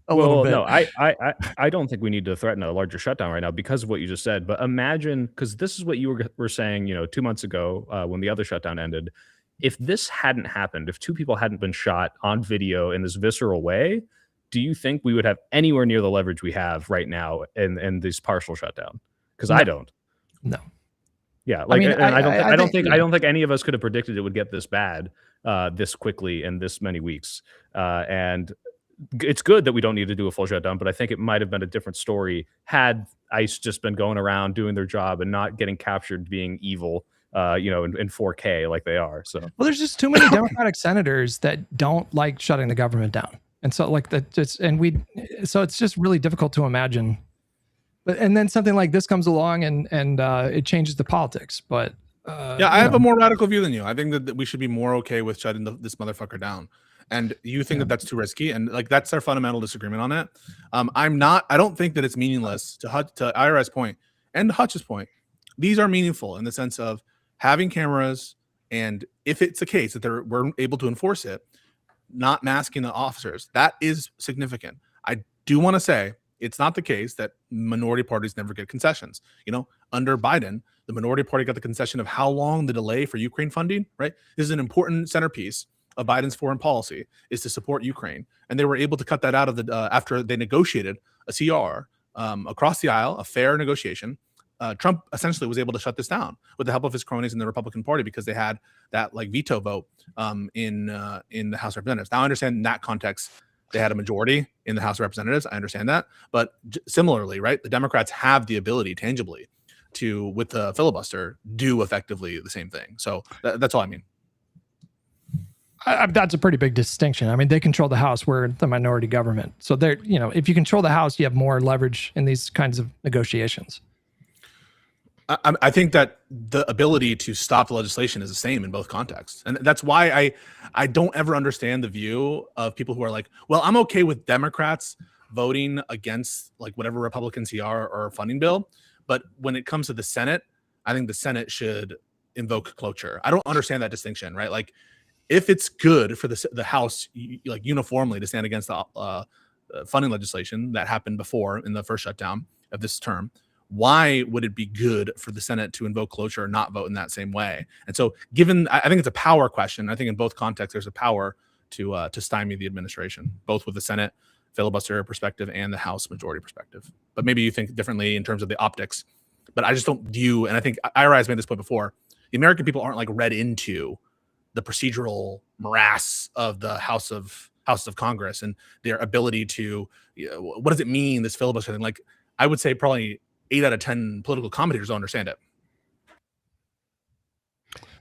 Speaker 1: Little bit.
Speaker 5: No, I don't think we need to threaten a larger shutdown right now because of what you just said. But imagine, because this is what you were saying, 2 months ago when the other shutdown ended. If this hadn't happened, if two people hadn't been shot on video in this visceral way, do you think we would have anywhere near the leverage we have right now in this partial shutdown? Because I don't.
Speaker 1: No.
Speaker 5: Yeah, like I don't think any of us could have predicted it would get this bad this quickly in this many weeks. And it's good that we don't need to do a full shutdown, but I think it might have been a different story had ICE just been going around doing their job and not getting captured being evil. In 4K like they are. So
Speaker 1: there's just too many Democratic senators that don't like shutting the government down, and so it's just really difficult to imagine. And then something like this comes along and it changes the politics. But
Speaker 2: I have a more radical view than you. I think that we should be more okay with shutting this motherfucker down. And you think that that's too risky, and like that's our fundamental disagreement on that. I don't think that it's meaningless to IRS point and Hutch's point. These are meaningful in the sense of having cameras, and if it's a case that we're able to enforce it, not masking the officers, that is significant. I do want to say it's not the case that minority parties never get concessions. Under Biden, the minority party got the concession of how long the delay for Ukraine funding, right? This is an important centerpiece of Biden's foreign policy is to support Ukraine, and they were able to cut that out of the after they negotiated a CR across the aisle, a fair negotiation. Trump essentially was able to shut this down with the help of his cronies in the Republican Party because they had that like veto vote in the House of Representatives. Now I understand in that context they had a majority in the House of Representatives. I understand that, but similarly, right, the Democrats have the ability tangibly to, with the filibuster, do effectively the same thing. So that's all I mean.
Speaker 1: That's a pretty big distinction. I mean, they control the House. We're the minority government. So they're, you know, if you control the House, you have more leverage in these kinds of negotiations.
Speaker 2: I think that the ability to stop the legislation is the same in both contexts. And that's why I don't ever understand the view of people who are like, well, I'm okay with Democrats voting against like whatever Republican CR or funding bill. But when it comes to the Senate, I think the Senate should invoke cloture. I don't understand that distinction, right? Like if it's good for the House like uniformly to stand against the funding legislation that happened before in the first shutdown of this term, why would it be good for the Senate to invoke cloture or not vote in that same way? And so given, I think it's a power question. I think in both contexts, there's a power to stymie the administration, both with the Senate filibuster perspective and the House majority perspective. But maybe you think differently in terms of the optics, but I just don't view, and I think Ira has made this point before, the American people aren't like read into the procedural morass of the House of Congress and their ability to, you know, what does it mean, this filibuster thing? Like I would say probably 8 out of 10 political commentators don't understand it.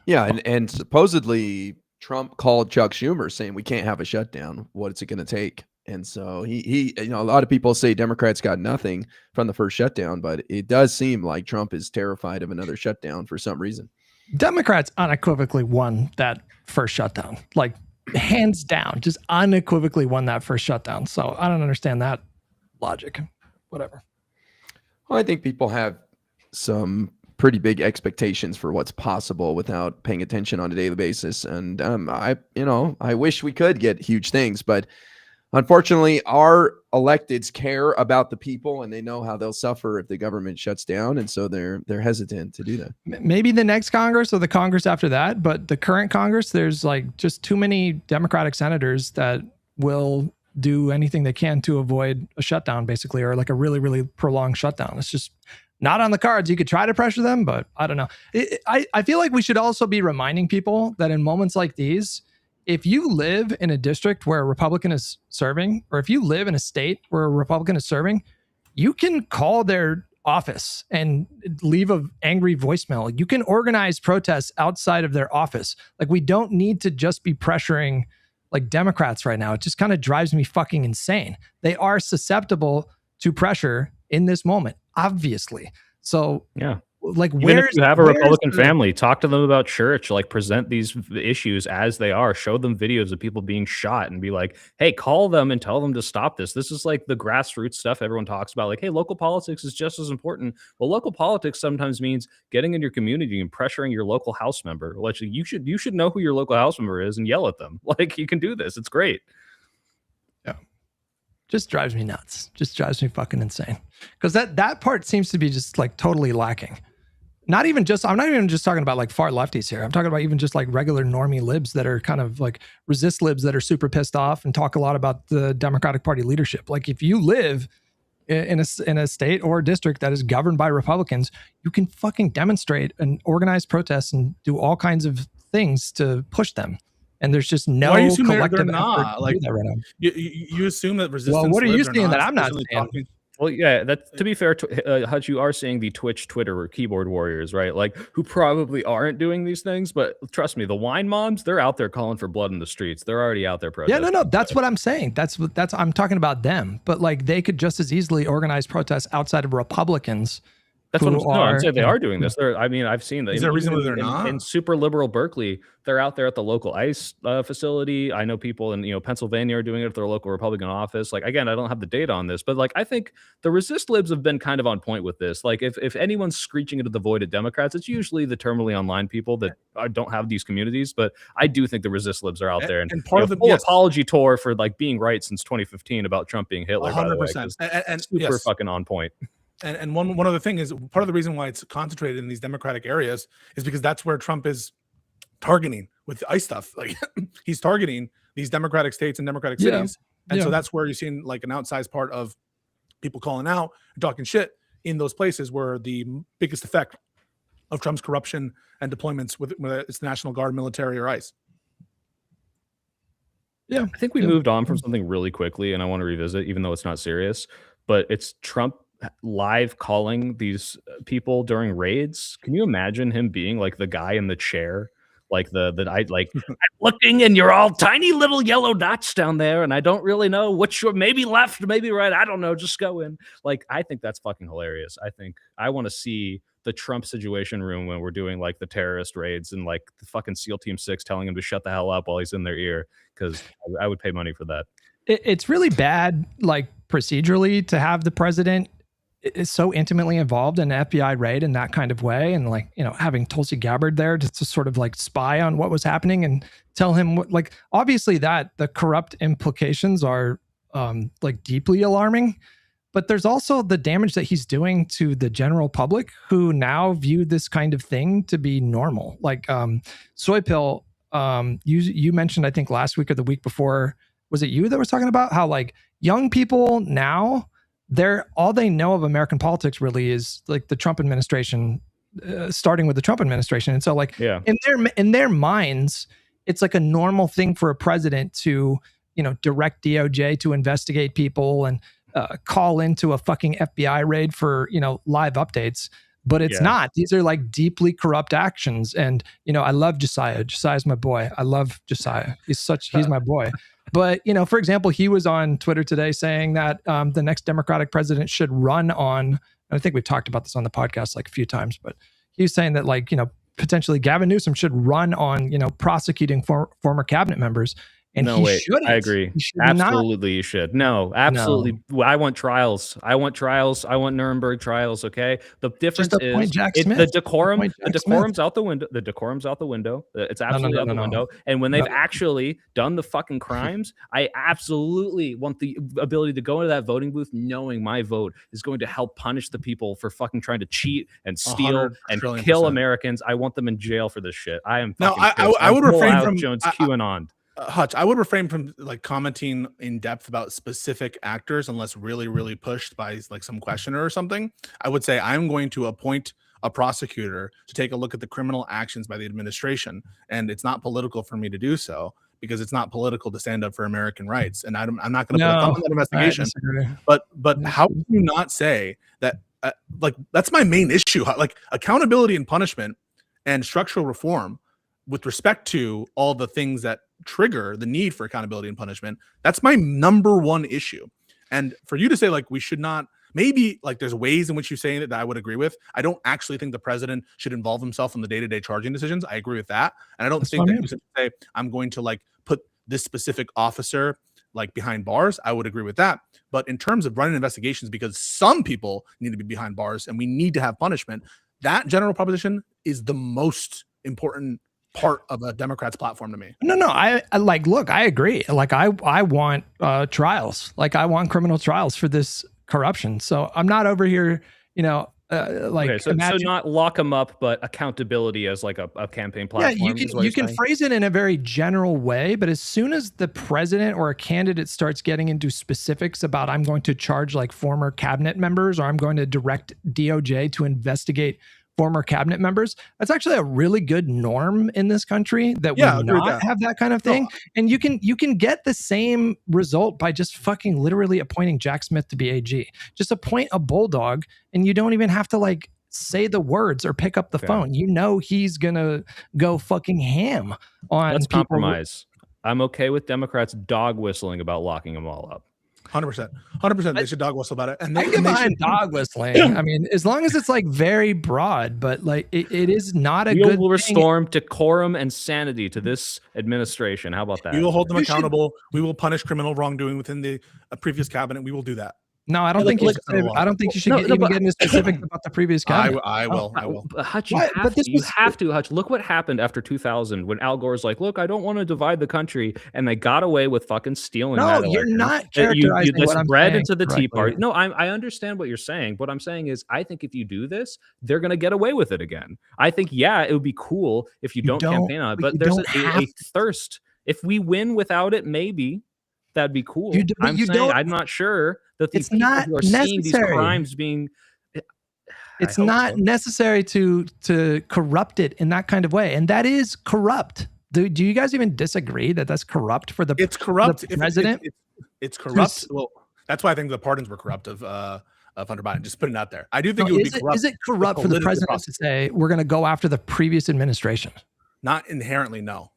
Speaker 3: Yeah, and supposedly Trump called Chuck Schumer saying we can't have a shutdown. What is it going to take? And so he, you know, a lot of people say Democrats got nothing from the first shutdown, but it does seem like Trump is terrified of another shutdown for some reason.
Speaker 1: Democrats unequivocally won that first shutdown, like hands down, just unequivocally won that first shutdown. So I don't understand that logic. Whatever.
Speaker 3: Well, I think people have some pretty big expectations for what's possible without paying attention on a daily basis. And I wish we could get huge things, but unfortunately, our electeds care about the people and they know how they'll suffer if the government shuts down. And so they're hesitant to do that.
Speaker 1: Maybe the next Congress or the Congress after that, but the current Congress, there's like just too many Democratic senators that will do anything they can to avoid a shutdown, basically, or like a really, really prolonged shutdown. It's just not on the cards. You could try to pressure them, but I don't know. I feel like we should also be reminding people that in moments like these, if you live in a district where a Republican is serving, or if you live in a state where a Republican is serving, you can call their office and leave an angry voicemail. You can organize protests outside of their office. Like we don't need to just be pressuring like Democrats right now. It just kind of drives me fucking insane. They are susceptible to pressure in this moment, obviously. So
Speaker 5: yeah,
Speaker 1: like
Speaker 5: even if you have a Republican family, talk to them about church, like present these issues as they are, show them videos of people being shot and be like, hey, call them and tell them to stop this. This is like the grassroots stuff everyone talks about. Like, hey, local politics is just as important. Well, local politics sometimes means getting in your community and pressuring your local House member. Like you should know who your local House member is and yell at them. Like you can do this. It's great.
Speaker 1: Yeah. Just drives me nuts. Just drives me fucking insane. Because that part seems to be just like totally lacking. I'm not even just talking about like far lefties here. I'm talking about even just like regular normie libs that are kind of like resist libs that are super pissed off and talk a lot about the Democratic Party leadership. Like if you live in a state or a district that is governed by Republicans, you can fucking demonstrate and organize protests and do all kinds of things to push them. And there's just no collective
Speaker 2: they're not like
Speaker 1: that right now.
Speaker 2: You assume that resistance.
Speaker 1: Well, what are you seeing that I'm not seeing?
Speaker 5: Well, yeah, that to be fair, Hutch, you are seeing the Twitch, Twitter, or keyboard warriors, right? Like, who probably aren't doing these things, but trust me, the wine moms, they're out there calling for blood in the streets. They're already out there protesting.
Speaker 1: Yeah, no, that's what I'm saying. That's I'm talking about them. But like, they could just as easily organize protests outside of Republicans.
Speaker 5: That's what I'm saying. They are doing this. I've seen that.
Speaker 2: Is there a reason why they're not?
Speaker 5: In super liberal Berkeley, they're out there at the local ICE facility. I know people in Pennsylvania are doing it at their local Republican office. Like again, I don't have the data on this, but like I think the resist libs have been kind of on point with this. Like if anyone's screeching into the void at Democrats, it's usually the terminally online people that don't have these communities. But I do think the resist libs are out there, and part of the apology tour for like being right since 2015 about Trump being Hitler.
Speaker 2: 100%,
Speaker 5: and super fucking on point.
Speaker 2: And one other thing is part of the reason why it's concentrated in these Democratic areas is because that's where Trump is targeting with the ICE stuff. Like he's targeting these Democratic states and Democratic cities. And so that's where you're seeing like an outsized part of people calling out and talking shit in those places where the biggest effect of Trump's corruption and deployments, whether it's the National Guard, military, or ICE.
Speaker 5: Yeah, I think we moved on from something really quickly, and I want to revisit, even though it's not serious, but it's Trump live calling these people during raids. Can you imagine him being like the guy in the chair? Like I'm looking and you're all tiny little yellow dots down there, and I don't really know which you're, maybe left, maybe right. I don't know. Just go in. Like, I think that's fucking hilarious. I think I want to see the Trump Situation Room when we're doing like the terrorist raids and like the fucking SEAL Team 6 telling him to shut the hell up while he's in their ear, because I would pay money for that.
Speaker 1: It's really bad, like procedurally, to have the president is so intimately involved in an FBI raid in that kind of way, and like, you know, having Tulsi Gabbard there to sort of like spy on what was happening and tell him what, like, obviously that the corrupt implications are like deeply alarming, but there's also the damage that he's doing to the general public who now view this kind of thing to be normal. Like Soy Pill, you mentioned, I think last week or the week before, was it you that was talking about how like young people now, all they know of American politics really is like the Trump administration, starting with the Trump administration. And so like in their minds, it's like a normal thing for a president to, you know, direct DOJ to investigate people and call into a fucking FBI raid for, you know, live updates. But it's not. These are like deeply corrupt actions. And, you know, I love Josiah. Josiah's my boy. I love Josiah. He's my boy. But, you know, for example, he was on Twitter today saying that the next Democratic president should run on, and I think we've talked about this on the podcast like a few times, but he's saying that, like, you know, potentially Gavin Newsom should run on, you know, prosecuting former cabinet members. And
Speaker 5: no, wait,
Speaker 1: shouldn't.
Speaker 5: I agree. Absolutely, you should. No, absolutely. No. I want trials. I want Nuremberg trials. Okay. The difference is the decorum's out the window. The decorum's out the window. It's absolutely out the window. And when they've actually done the fucking crimes, I absolutely want the ability to go into that voting booth knowing my vote is going to help punish the people for fucking trying to cheat and steal and kill Americans. I want them in jail for this shit. I am.
Speaker 2: No, I would refrain from
Speaker 5: Jones QAnon.
Speaker 2: Hutch, I would refrain from like commenting in depth about specific actors unless really, really pushed by like some questioner or something. I would say I'm going to appoint a prosecutor to take a look at the criminal actions by the administration, and it's not political for me to do so because it's not political to stand up for American rights, and I'm not going to put a thumb on that investigation. But how can you not say that? Like, that's my main issue. Like, accountability and punishment and structural reform with respect to all the things that trigger the need for accountability and punishment, that's my number one issue. And for you to say like we should not, maybe like there's ways in which you're saying it that I would agree with. I don't actually think the president should involve himself in the day-to-day charging decisions. I agree with that. And I don't think that you should say I'm going to like put this specific officer like behind bars. I would agree with that. But in terms of running investigations, because some people need to be behind bars and we need to have punishment, that general proposition is the most important part of a Democrat's platform to me.
Speaker 1: No, I like, look, I agree. Like I want trials. Like I want criminal trials for this corruption. So I'm not over here, you know, like,
Speaker 5: okay, so not lock them up, but accountability as like a campaign platform.
Speaker 1: Yeah, you can phrase it in a very general way, but as soon as the president or a candidate starts getting into specifics about I'm going to charge like former cabinet members or I'm going to direct DOJ to investigate former cabinet members, that's actually a really good norm in this country that we not have that kind of thing. No. And you can get the same result by just fucking literally appointing Jack Smith to be AG. Just appoint a bulldog and you don't even have to like say the words or pick up the phone. You know he's gonna go fucking ham on
Speaker 5: Let's compromise. I'm okay with Democrats dog whistling about locking them all up.
Speaker 2: 100%. They should dog whistle about it. And
Speaker 1: I get behind dog whistling. I mean, as long as it's like very broad, but like it is not a good.
Speaker 5: We will restore decorum and sanity to this administration. How about that?
Speaker 2: We will hold them accountable. We will punish criminal wrongdoing within the previous cabinet. We will do that.
Speaker 1: No, I don't think you should. I don't think you should even get into specifics about the previous cabinet.
Speaker 2: I will.
Speaker 5: Hutch, you have to. Hutch, look what happened after 2000 when Al Gore's like, "Look, I don't want to divide the country," and they got away with fucking stealing.
Speaker 1: No,
Speaker 5: that
Speaker 1: you're
Speaker 5: election.
Speaker 1: not characterizing
Speaker 5: this
Speaker 1: what I'm
Speaker 5: bread
Speaker 1: saying
Speaker 5: into the
Speaker 1: correctly.
Speaker 5: Tea Party. No, I understand what you're saying. What I'm saying is, I think if you do this, they're going to get away with it again. I think, yeah, it would be cool if you don't campaign on it, but there's a thirst. If we win without it, maybe that'd be cool. I'm not sure that these people who are seeing these crimes being.
Speaker 1: It's not necessary to corrupt it in that kind of way, and that is corrupt. Do you guys even disagree that that's corrupt for the?
Speaker 2: It's corrupt.
Speaker 1: The president.
Speaker 2: It's corrupt. Well, that's why I think the pardons were corrupt of Hunter Biden. Just putting it out there. I do think it would be corrupt.
Speaker 1: Is it corrupt for the president to say we're going to go after the previous administration?
Speaker 2: Not inherently, no.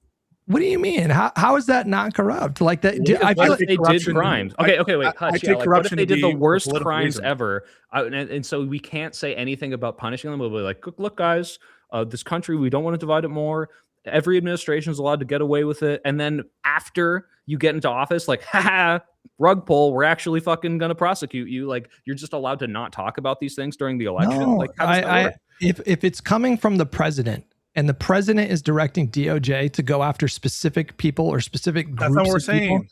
Speaker 1: What do you mean? How is that not corrupt? Like that? I feel like
Speaker 5: they did crimes. Okay, wait. Hutch, what if they did the worst crimes ever? And so we can't say anything about punishing them. We'll be like, look, guys, this country, we don't want to divide it more. Every administration is allowed to get away with it. And then after you get into office, like, rug pull, we're actually fucking going to prosecute you. Like, you're just allowed to not talk about these things during the election.
Speaker 1: No,
Speaker 5: like, how does that work?
Speaker 1: If it's coming from the president, and the president is directing DOJ to go after specific people or specific groups.
Speaker 2: That's not what we're saying.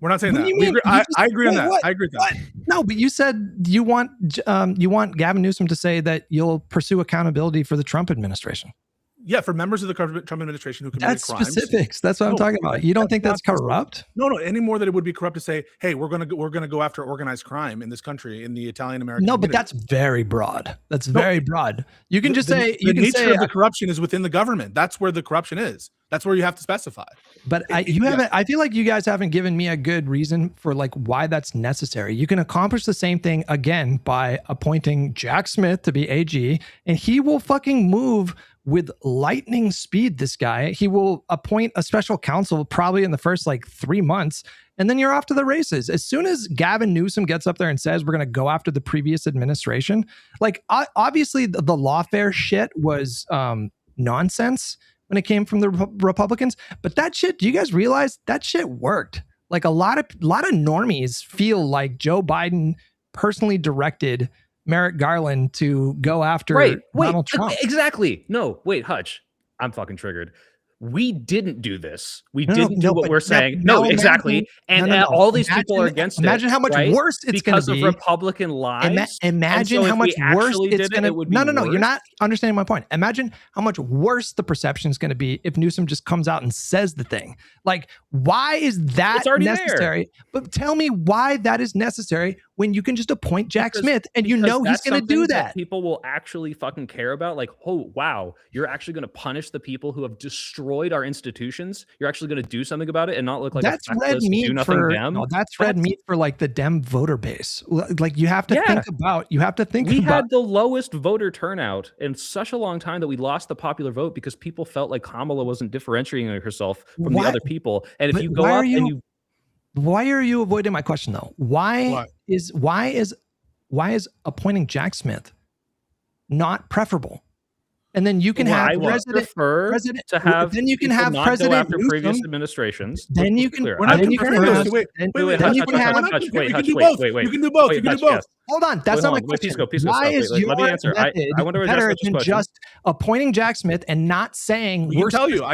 Speaker 2: We're not saying that. I agree on that. I agree with that.
Speaker 1: No, but you said you want Gavin Newsom to say that you'll pursue accountability for the Trump administration.
Speaker 2: Yeah, for members of the Trump administration who committed crimes.
Speaker 1: That's specifics. That's what I'm talking about. You don't think that's corrupt?
Speaker 2: No, any more that it would be corrupt to say, hey, we're gonna go after organized crime in this country, in the Italian American.
Speaker 1: No, but that's very broad. That's very broad. You can just say
Speaker 2: the nature of the corruption is within the government. That's where the corruption is. That's where you have to specify.
Speaker 1: But I feel like you guys haven't given me a good reason for like why that's necessary. You can accomplish the same thing again by appointing Jack Smith to be AG, and he will fucking move with lightning speed. This guy, he will appoint a special counsel probably in the first like 3 months, and then you're off to the races. As soon as Gavin Newsom gets up there and says we're going to go after the previous administration, like obviously the lawfare shit was nonsense when it came from the Republicans, but that shit, do you guys realize that shit worked? Like a lot of normies feel like Joe Biden personally directed Merrick Garland to go after Donald Trump.
Speaker 5: Exactly. No, wait, Hutch. I'm fucking triggered. We didn't do this. We didn't do what we're saying. No, exactly. And all these people are against it.
Speaker 1: Imagine how much worse it's going to be.
Speaker 5: Because of Republican lies.
Speaker 1: Imagine how much worse it's going to be. No. You're not understanding my point. Imagine how much worse the perception is going to be if Newsom just comes out and says the thing. Like, why is that necessary? But tell me why that is necessary when you can just appoint Jack Smith and you know he's going to do that.
Speaker 5: People will actually fucking care about. Like, oh, wow, you're actually going to punish the people who have destroyed our institutions. You're actually going to do something about it and not look like
Speaker 1: that's red meat for Dem. No, that's red meat for like the Dem voter base. Like you have to think about. We had the
Speaker 5: lowest voter turnout in such a long time that we lost the popular vote because people felt like Kamala wasn't differentiating herself from the other people. And if you go up and you,
Speaker 1: why are you avoiding my question though? Why is appointing Jack Smith not preferable? And then you can have president
Speaker 5: to have.
Speaker 1: Then you can have president
Speaker 5: after previous administrations.
Speaker 1: Then you can.
Speaker 2: Wait. You can do both. You can do both.
Speaker 1: Hold on, that's not my question. Why is your method better than just appointing Jack Smith and not saying?
Speaker 2: I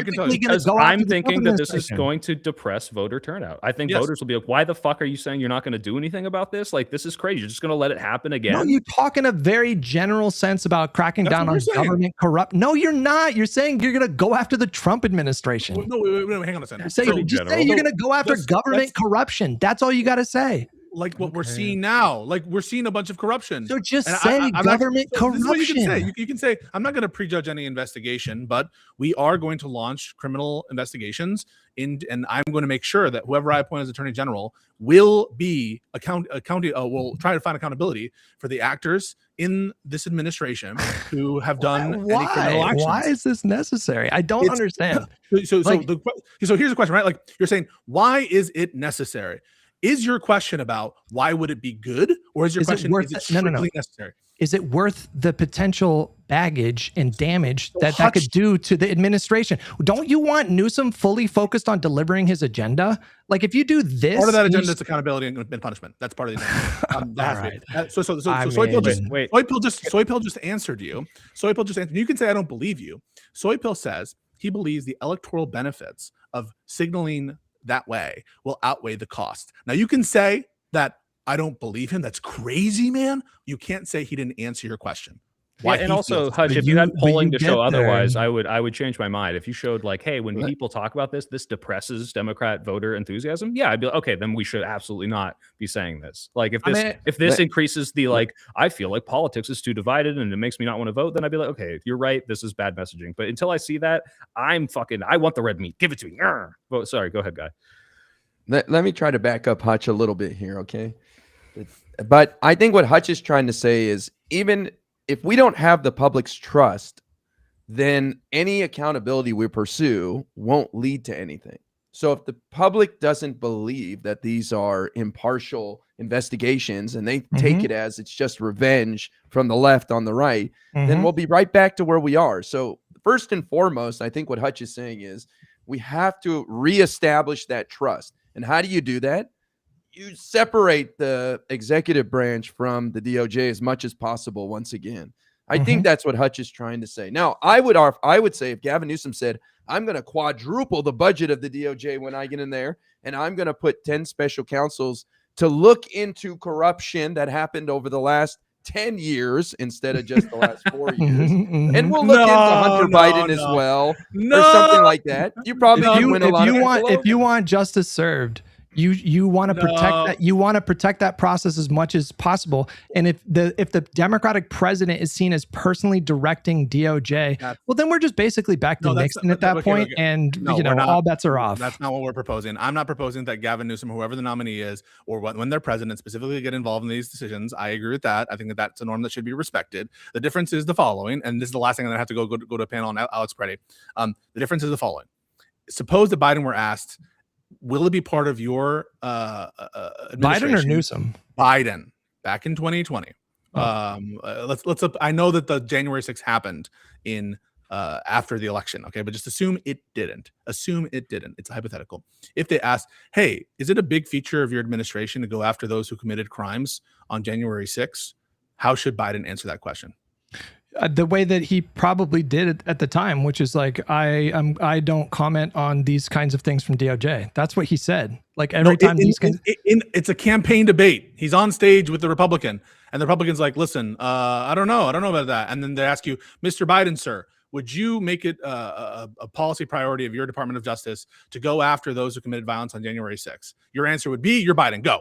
Speaker 2: can tell you.
Speaker 5: Because I'm thinking that this is going to depress voter turnout. I think voters will be like, "Why the fuck are you saying you're not going to do anything about this? Like, this is crazy. You're just going to let it happen again."
Speaker 1: No, you talk in a very general sense about cracking down on government corrupt. No, you're not. You're saying you're going to go after the Trump administration.
Speaker 2: No, wait, hang on a second.
Speaker 1: Say you're going to go after government corruption. That's all you got to say.
Speaker 2: Like what we're seeing now, like we're seeing a bunch of corruption.
Speaker 1: So just say government corruption. This is what you can say. You can say, I'm not going to prejudge any investigation, but we are going to launch criminal investigations and I'm going to make sure that whoever I appoint as Attorney General will be will try to find accountability for the actors in this administration who have done any criminal actions. Why is this necessary? I don't understand.
Speaker 2: So here's the question, right? Like you're saying, why is it necessary? Is your question about why would it be good, or is your question is it strictly necessary?
Speaker 1: Is it worth the potential baggage and damage that could do to the administration. Don't you want Newsom fully focused on delivering his agenda? Like, if you do this,
Speaker 2: part of that agenda is accountability and punishment. That's part of the agenda. Soypill just answered you. Soypill just answered. You can say I don't believe you. Soypill says he believes the electoral benefits of signaling that way will outweigh the cost. Now you can say that I don't believe him. That's crazy, man. You can't say he didn't answer your question.
Speaker 5: Yeah, and also, Hutch, if you had polling to show otherwise, I would change my mind. If you showed like, hey, when people talk about this depresses Democrat voter enthusiasm. Yeah, I'd be like, okay, then we should absolutely not be saying this. Like, if this increases the like, I feel like politics is too divided and it makes me not want to vote, then I'd be like, okay, you're right, this is bad messaging. But until I see that, I want the red meat. Give it to me. Well, sorry, go ahead, guy.
Speaker 3: Let me try to back up Hutch a little bit here, okay? But I think what Hutch is trying to say is, even if we don't have the public's trust, then any accountability we pursue won't lead to anything. So if the public doesn't believe that these are impartial investigations and they take it as it's just revenge from the left on the right, then we'll be right back to where we are. So first and foremost, I think what Hutch is saying is we have to reestablish that trust. And how do you do that? You separate the executive branch from the DOJ as much as possible. Once again, I think that's what Hutch is trying to say. Now, I would say if Gavin Newsom said, I'm going to quadruple the budget of the DOJ when I get in there, and I'm going to put 10 special counsels to look into corruption that happened over the last 10 years instead of just the last 4 years. And we'll look into Hunter Biden as well, or something like that. You probably win a lot of people.
Speaker 1: If you want justice served, you want to protect that. You want to protect that process as much as possible. And if the Democratic president is seen as personally directing DOJ, well, then we're just basically back to Nixon at that point, and all bets are off.
Speaker 2: That's not what we're proposing. I'm not proposing that Gavin Newsom, whoever the nominee is, or when they're president, specifically get involved in these decisions. I agree with that. I think that's a norm that should be respected. The difference is the following, and this is the last thing I'm going to have to go to a panel on Alex Preddy. The difference is the following. Suppose that Biden were asked, will it be part of your
Speaker 1: Biden or Newsom?
Speaker 2: Biden back in 2020. Let's I know that the January 6th happened in after the election, okay, but just assume it didn't. It's a hypothetical. If they ask, hey, is it a big feature of your administration to go after those who committed crimes on January 6th? How should Biden answer that question?
Speaker 1: The way that he probably did it at the time, which is like, I don't comment on these kinds of things from DOJ. That's what he said. Like
Speaker 2: it's a campaign debate. He's on stage with the Republican, and the Republican's like, listen, I don't know about that. And then they ask you, Mr. Biden, sir, would you make it a policy priority of your Department of Justice to go after those who committed violence on January 6th? Your answer would be, you're Biden, go.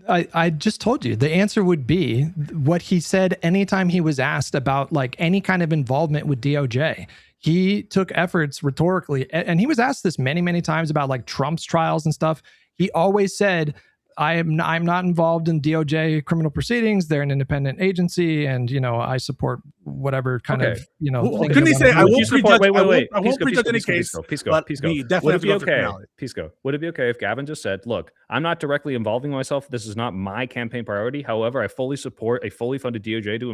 Speaker 1: I just told you the answer would be what he said anytime he was asked about like any kind of involvement with DOJ. He took efforts rhetorically, and he was asked this many, many times about like Trump's trials and stuff. He always said, I'm not involved in DOJ criminal proceedings. They're an independent agency, and I support whatever kind of thing.
Speaker 2: Couldn't he say I won't prejudge? Wait. I won't prejudge any case.
Speaker 5: Pisco. Would it be okay? Pisco. Would it be okay if Gavin just said, "Look, I'm not directly involving myself. This is not my campaign priority. However, I fully support a fully funded DOJ to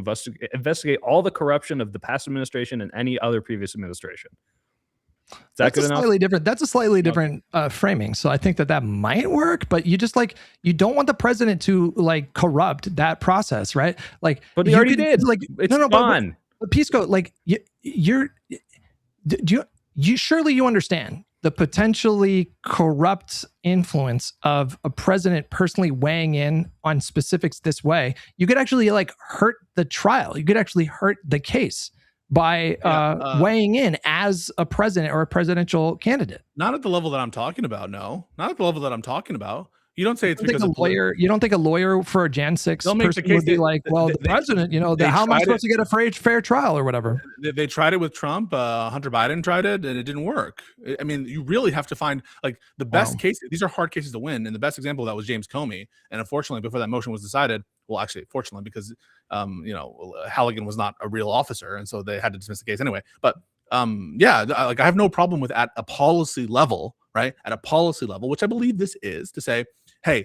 Speaker 5: investigate all the corruption of the past administration and any other previous administration." That's a
Speaker 1: slightly different framing. So I think that might work, but you you don't want the president to like corrupt that process, right? Like,
Speaker 5: but he already did.
Speaker 1: Like,
Speaker 5: it's done.
Speaker 1: But Pisco, like surely you understand the potentially corrupt influence of a president personally weighing in on specifics this way. You could actually like hurt the trial. You could actually hurt the case by weighing in as a president or a presidential candidate.
Speaker 2: Not at the level that I'm talking about. No, not at the level that I'm talking about. You don't say it's because
Speaker 1: a lawyer. You don't think a lawyer for a Jan 6 person would be like, well, the president, how am I supposed to get a fair trial or whatever?
Speaker 2: They tried it with Trump. Hunter Biden tried it, and it didn't work. I mean, you really have to find like the best cases. These are hard cases to win, and the best example of that was James Comey. And unfortunately, before that motion was decided, well, actually, fortunately, because Halligan was not a real officer, and so they had to dismiss the case anyway. But I have no problem with at a policy level, right? At a policy level, which I believe this is, to say, hey,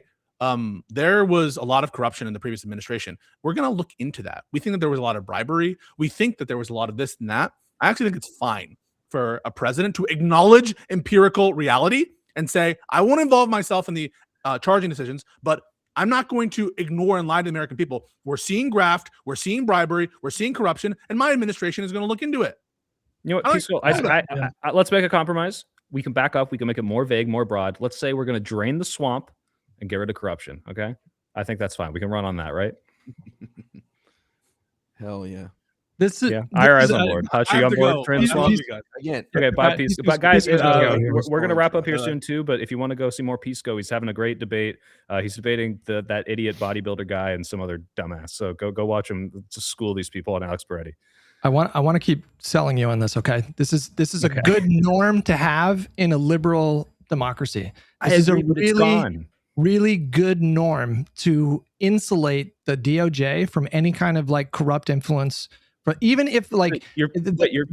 Speaker 2: there was a lot of corruption in the previous administration. We're going to look into that. We think that there was a lot of bribery. We think that there was a lot of this and that. I actually think it's fine for a president to acknowledge empirical reality and say, I won't involve myself in the charging decisions, but I'm not going to ignore and lie to the American people. We're seeing graft, we're seeing bribery, we're seeing corruption, and my administration is going to look into it.
Speaker 5: You know what, Pisco, let's make a compromise. We can back up. We can make it more vague, more broad. Let's say we're going to drain the swamp and get rid of corruption. Okay. I think that's fine. We can run on that, right?
Speaker 3: Hell yeah.
Speaker 1: This is
Speaker 5: IRS on board. Hutch, you on board? Drain the swamp?
Speaker 3: Again.
Speaker 5: Okay, bye, Pisco. But guys, we're going to wrap up here soon too. But if you want to go see more Pisco, he's having a great debate. He's debating that idiot bodybuilder guy and some other dumbass. So go watch him to school these people on Alex Peretti.
Speaker 1: I want to keep selling you on this. Okay, this is a good norm to have in a liberal democracy. This is a really good norm to insulate the DOJ from any kind of like corrupt influence. But even if like
Speaker 5: you're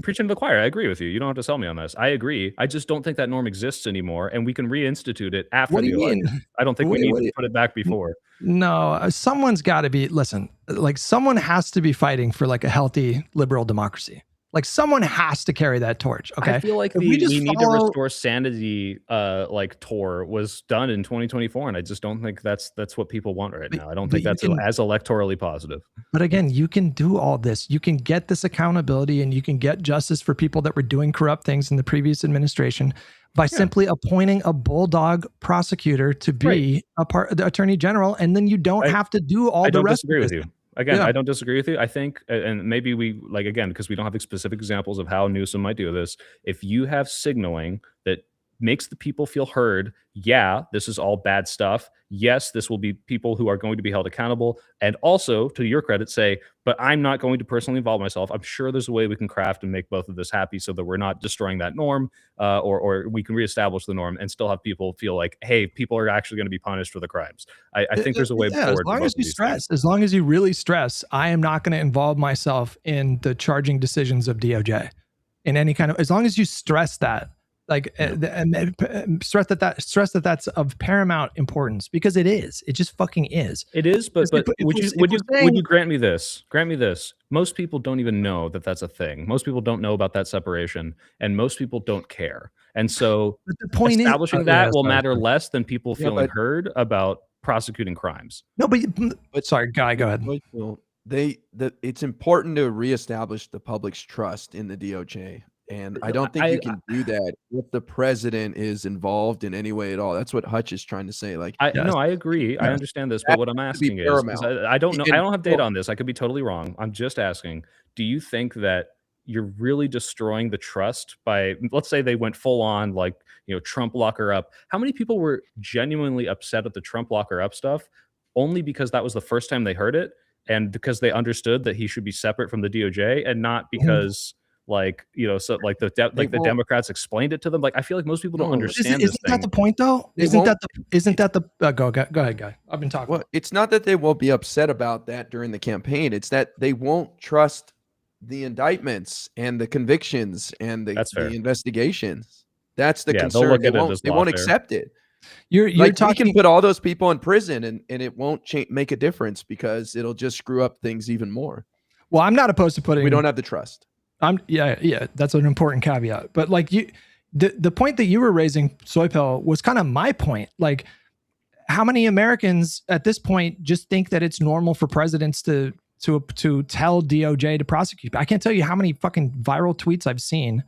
Speaker 5: preaching to the choir, I agree with you. You don't have to sell me on this. I agree. I just don't think that norm exists anymore, and we can reinstitute it after the election. I don't think we need to put it back before.
Speaker 1: No, someone's got to be. Listen, like someone has to be fighting for like a healthy liberal democracy. Like someone has to carry that torch. Okay,
Speaker 5: I feel like we need to restore sanity. Like tour was done in 2024, and I just don't think that's what people want right now. I don't think that's as electorally positive.
Speaker 1: But again, you can do all this. You can get this accountability, and you can get justice for people that were doing corrupt things in the previous administration by simply appointing a bulldog prosecutor to be the attorney general, and then you don't have to do all the rest.
Speaker 5: I don't disagree with you. Again, I don't disagree with you. I think, and maybe we because we don't have specific examples of how Newsom might do this. If you have signaling that makes the people feel heard, yeah, this is all bad stuff. Yes, this will be people who are going to be held accountable. And also, to your credit, say, but I'm not going to personally involve myself. I'm sure there's a way we can craft and make both of this happy so that we're not destroying that norm, or we can reestablish the norm and still have people feel like, hey, people are actually going to be punished for the crimes. I think there's a way forward.
Speaker 1: As long as you stress, as long as you really stress, I am not going to involve myself in the charging decisions of DOJ in any kind of, as long as you stress that. Like stress that that's of paramount importance, because it is. It just fucking is.
Speaker 5: It is. But would you grant me this? Grant me this. Most people don't even know that that's a thing. Most people don't know about that separation, and most people don't care. And so
Speaker 1: the point
Speaker 5: establishing that will matter less than people feeling heard about prosecuting crimes.
Speaker 1: No, but sorry, Guy, go ahead.
Speaker 3: It's important to reestablish the public's trust in the DOJ. And I don't think you can do that if the president is involved in any way at all. That's what Hutch is trying to say. Like,
Speaker 5: no, I agree. I understand this, but what I'm asking is I don't know. I don't have data on this. I could be totally wrong. I'm just asking, do you think that you're really destroying the trust by, let's say they went full on, like, Trump lock her up? How many people were genuinely upset at the Trump lock her up stuff only because that was the first time they heard it, and because they understood that he should be separate from the DOJ, and not because the Democrats explained it to them? Like, I feel like most people don't understand.
Speaker 1: Isn't that the point, though? Isn't that the go ahead, Guy? I've been talking.
Speaker 3: Well, it's not that they won't be upset about that during the campaign. It's that they won't trust the indictments and the convictions and the investigations. That's the concern. They won't accept it.
Speaker 1: You're
Speaker 3: like,
Speaker 1: talking.
Speaker 3: We can put all those people in prison, and it won't make a difference, because it'll just screw up things even more.
Speaker 1: Well, I'm not opposed to putting.
Speaker 3: We don't have the trust.
Speaker 1: Yeah, that's an important caveat. But like the point that you were raising, Soypel, was kind of my point. Like, how many Americans at this point just think that it's normal for presidents to tell DOJ to prosecute? I can't tell you how many fucking viral tweets I've seen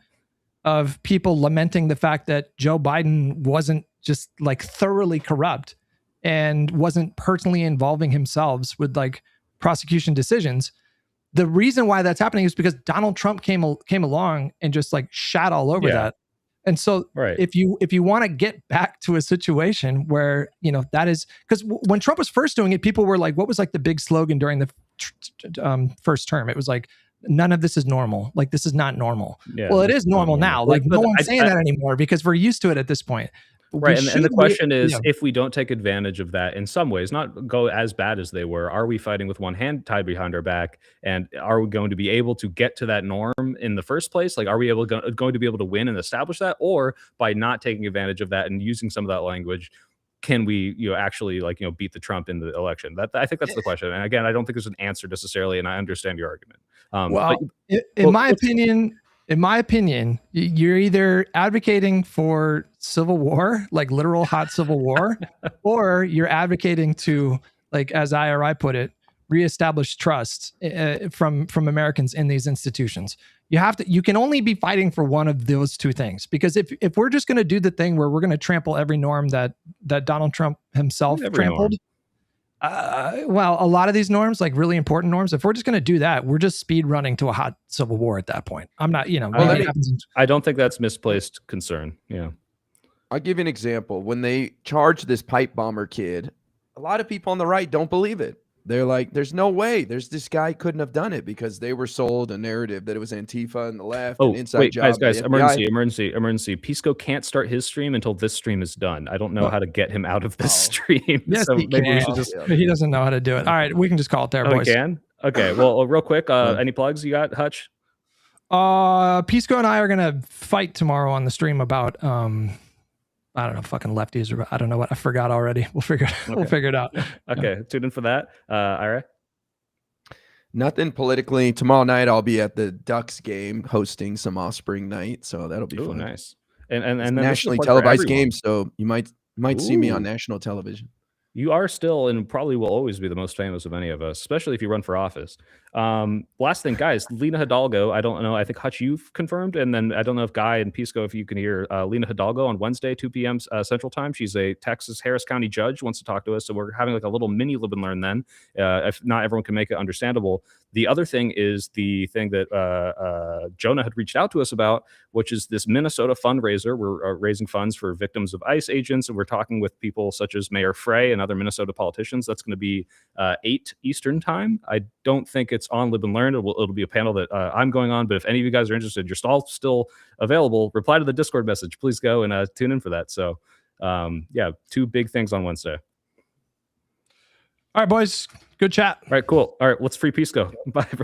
Speaker 1: of people lamenting the fact that Joe Biden wasn't just like thoroughly corrupt and wasn't personally involving himself with like prosecution decisions. The reason why that's happening is because Donald Trump came along and just like shat all over that. And so if you want to get back to a situation where, that is, because when Trump was first doing it, people were like, what was like the big slogan during the first term? It was like, none of this is normal. Like, this is not normal. Yeah, well, it is normal now. Like, no one's saying that anymore because we're used to it at this point.
Speaker 5: Right. And the question is, if we don't take advantage of that in some ways, not go as bad as they were, are we fighting with one hand tied behind our back? And are we going to be able to get to that norm in the first place? Like, are we going to be able to win and establish that? Or by not taking advantage of that and using some of that language, can we, actually beat the Trump in the election? I think that's the question. And again, I don't think there's an answer necessarily, and I understand your argument.
Speaker 1: In my opinion, you're either advocating for civil war, like literal hot civil war, or you're advocating to, like, as IRI put it, reestablish trust from Americans in these institutions. You can only be fighting for one of those two things, because if we're just going to do the thing where we're going to trample every norm that Donald Trump himself trampled, well, a lot of these norms, like really important norms, if we're just going to do that, we're just speed running to a hot civil war at that point. I'm not,
Speaker 5: I don't think that's misplaced concern. Yeah.
Speaker 3: I'll give you an example. When they charged this pipe bomber kid, a lot of people on the right don't believe it. They're like, there's no way. This guy couldn't have done it, because they were sold a narrative that it was Antifa and the left.
Speaker 5: Oh,
Speaker 3: and inside
Speaker 5: wait,
Speaker 3: job
Speaker 5: guys, emergency. Pisco can't start his stream until this stream is done. I don't know how to get him out of this stream.
Speaker 1: Yes,
Speaker 5: so
Speaker 1: he
Speaker 5: maybe
Speaker 1: can.
Speaker 5: we should just.
Speaker 1: He doesn't know how to do it. All right, we can just call it there, boys.
Speaker 5: We can? Okay, well, real quick, any plugs you got, Hutch?
Speaker 1: Pisco and I are gonna fight tomorrow on the stream about I don't know, fucking lefties, or I don't know what. I forgot already. We'll figure it out.
Speaker 5: Okay, tune in for that. Ira?
Speaker 3: Nothing politically. Tomorrow night I'll be at the Ducks game hosting some Offspring night, so that'll be fun.
Speaker 5: Nice. And
Speaker 3: nationally televised game, so you might see me on national television.
Speaker 5: You are still, and probably will always be, the most famous of any of us, especially if you run for office. Last thing, guys, Lena Hidalgo, I don't know. I think, Hutch, you've confirmed. And then I don't know if Guy and Pisco, if you can hear Lena Hidalgo on Wednesday, 2 p.m. Central Time. She's a Texas Harris County judge, wants to talk to us. So we're having like a little mini Lib and Learn then. If not everyone can make it understandable. The other thing is the thing that Jonah had reached out to us about, which is this Minnesota fundraiser. We're raising funds for victims of ICE agents, and we're talking with people such as Mayor Frey and other Minnesota politicians. That's going to be 8 Eastern time. I don't think it's on Lib and Learn. It'll be a panel that I'm going on, but if any of you guys are interested, you're all still available, reply to the Discord message. Please go and tune in for that. So yeah, 2 big things on Wednesday.
Speaker 1: All right, boys. Good chat.
Speaker 5: All right, cool. All right, let's free Pisco. Bye, everyone.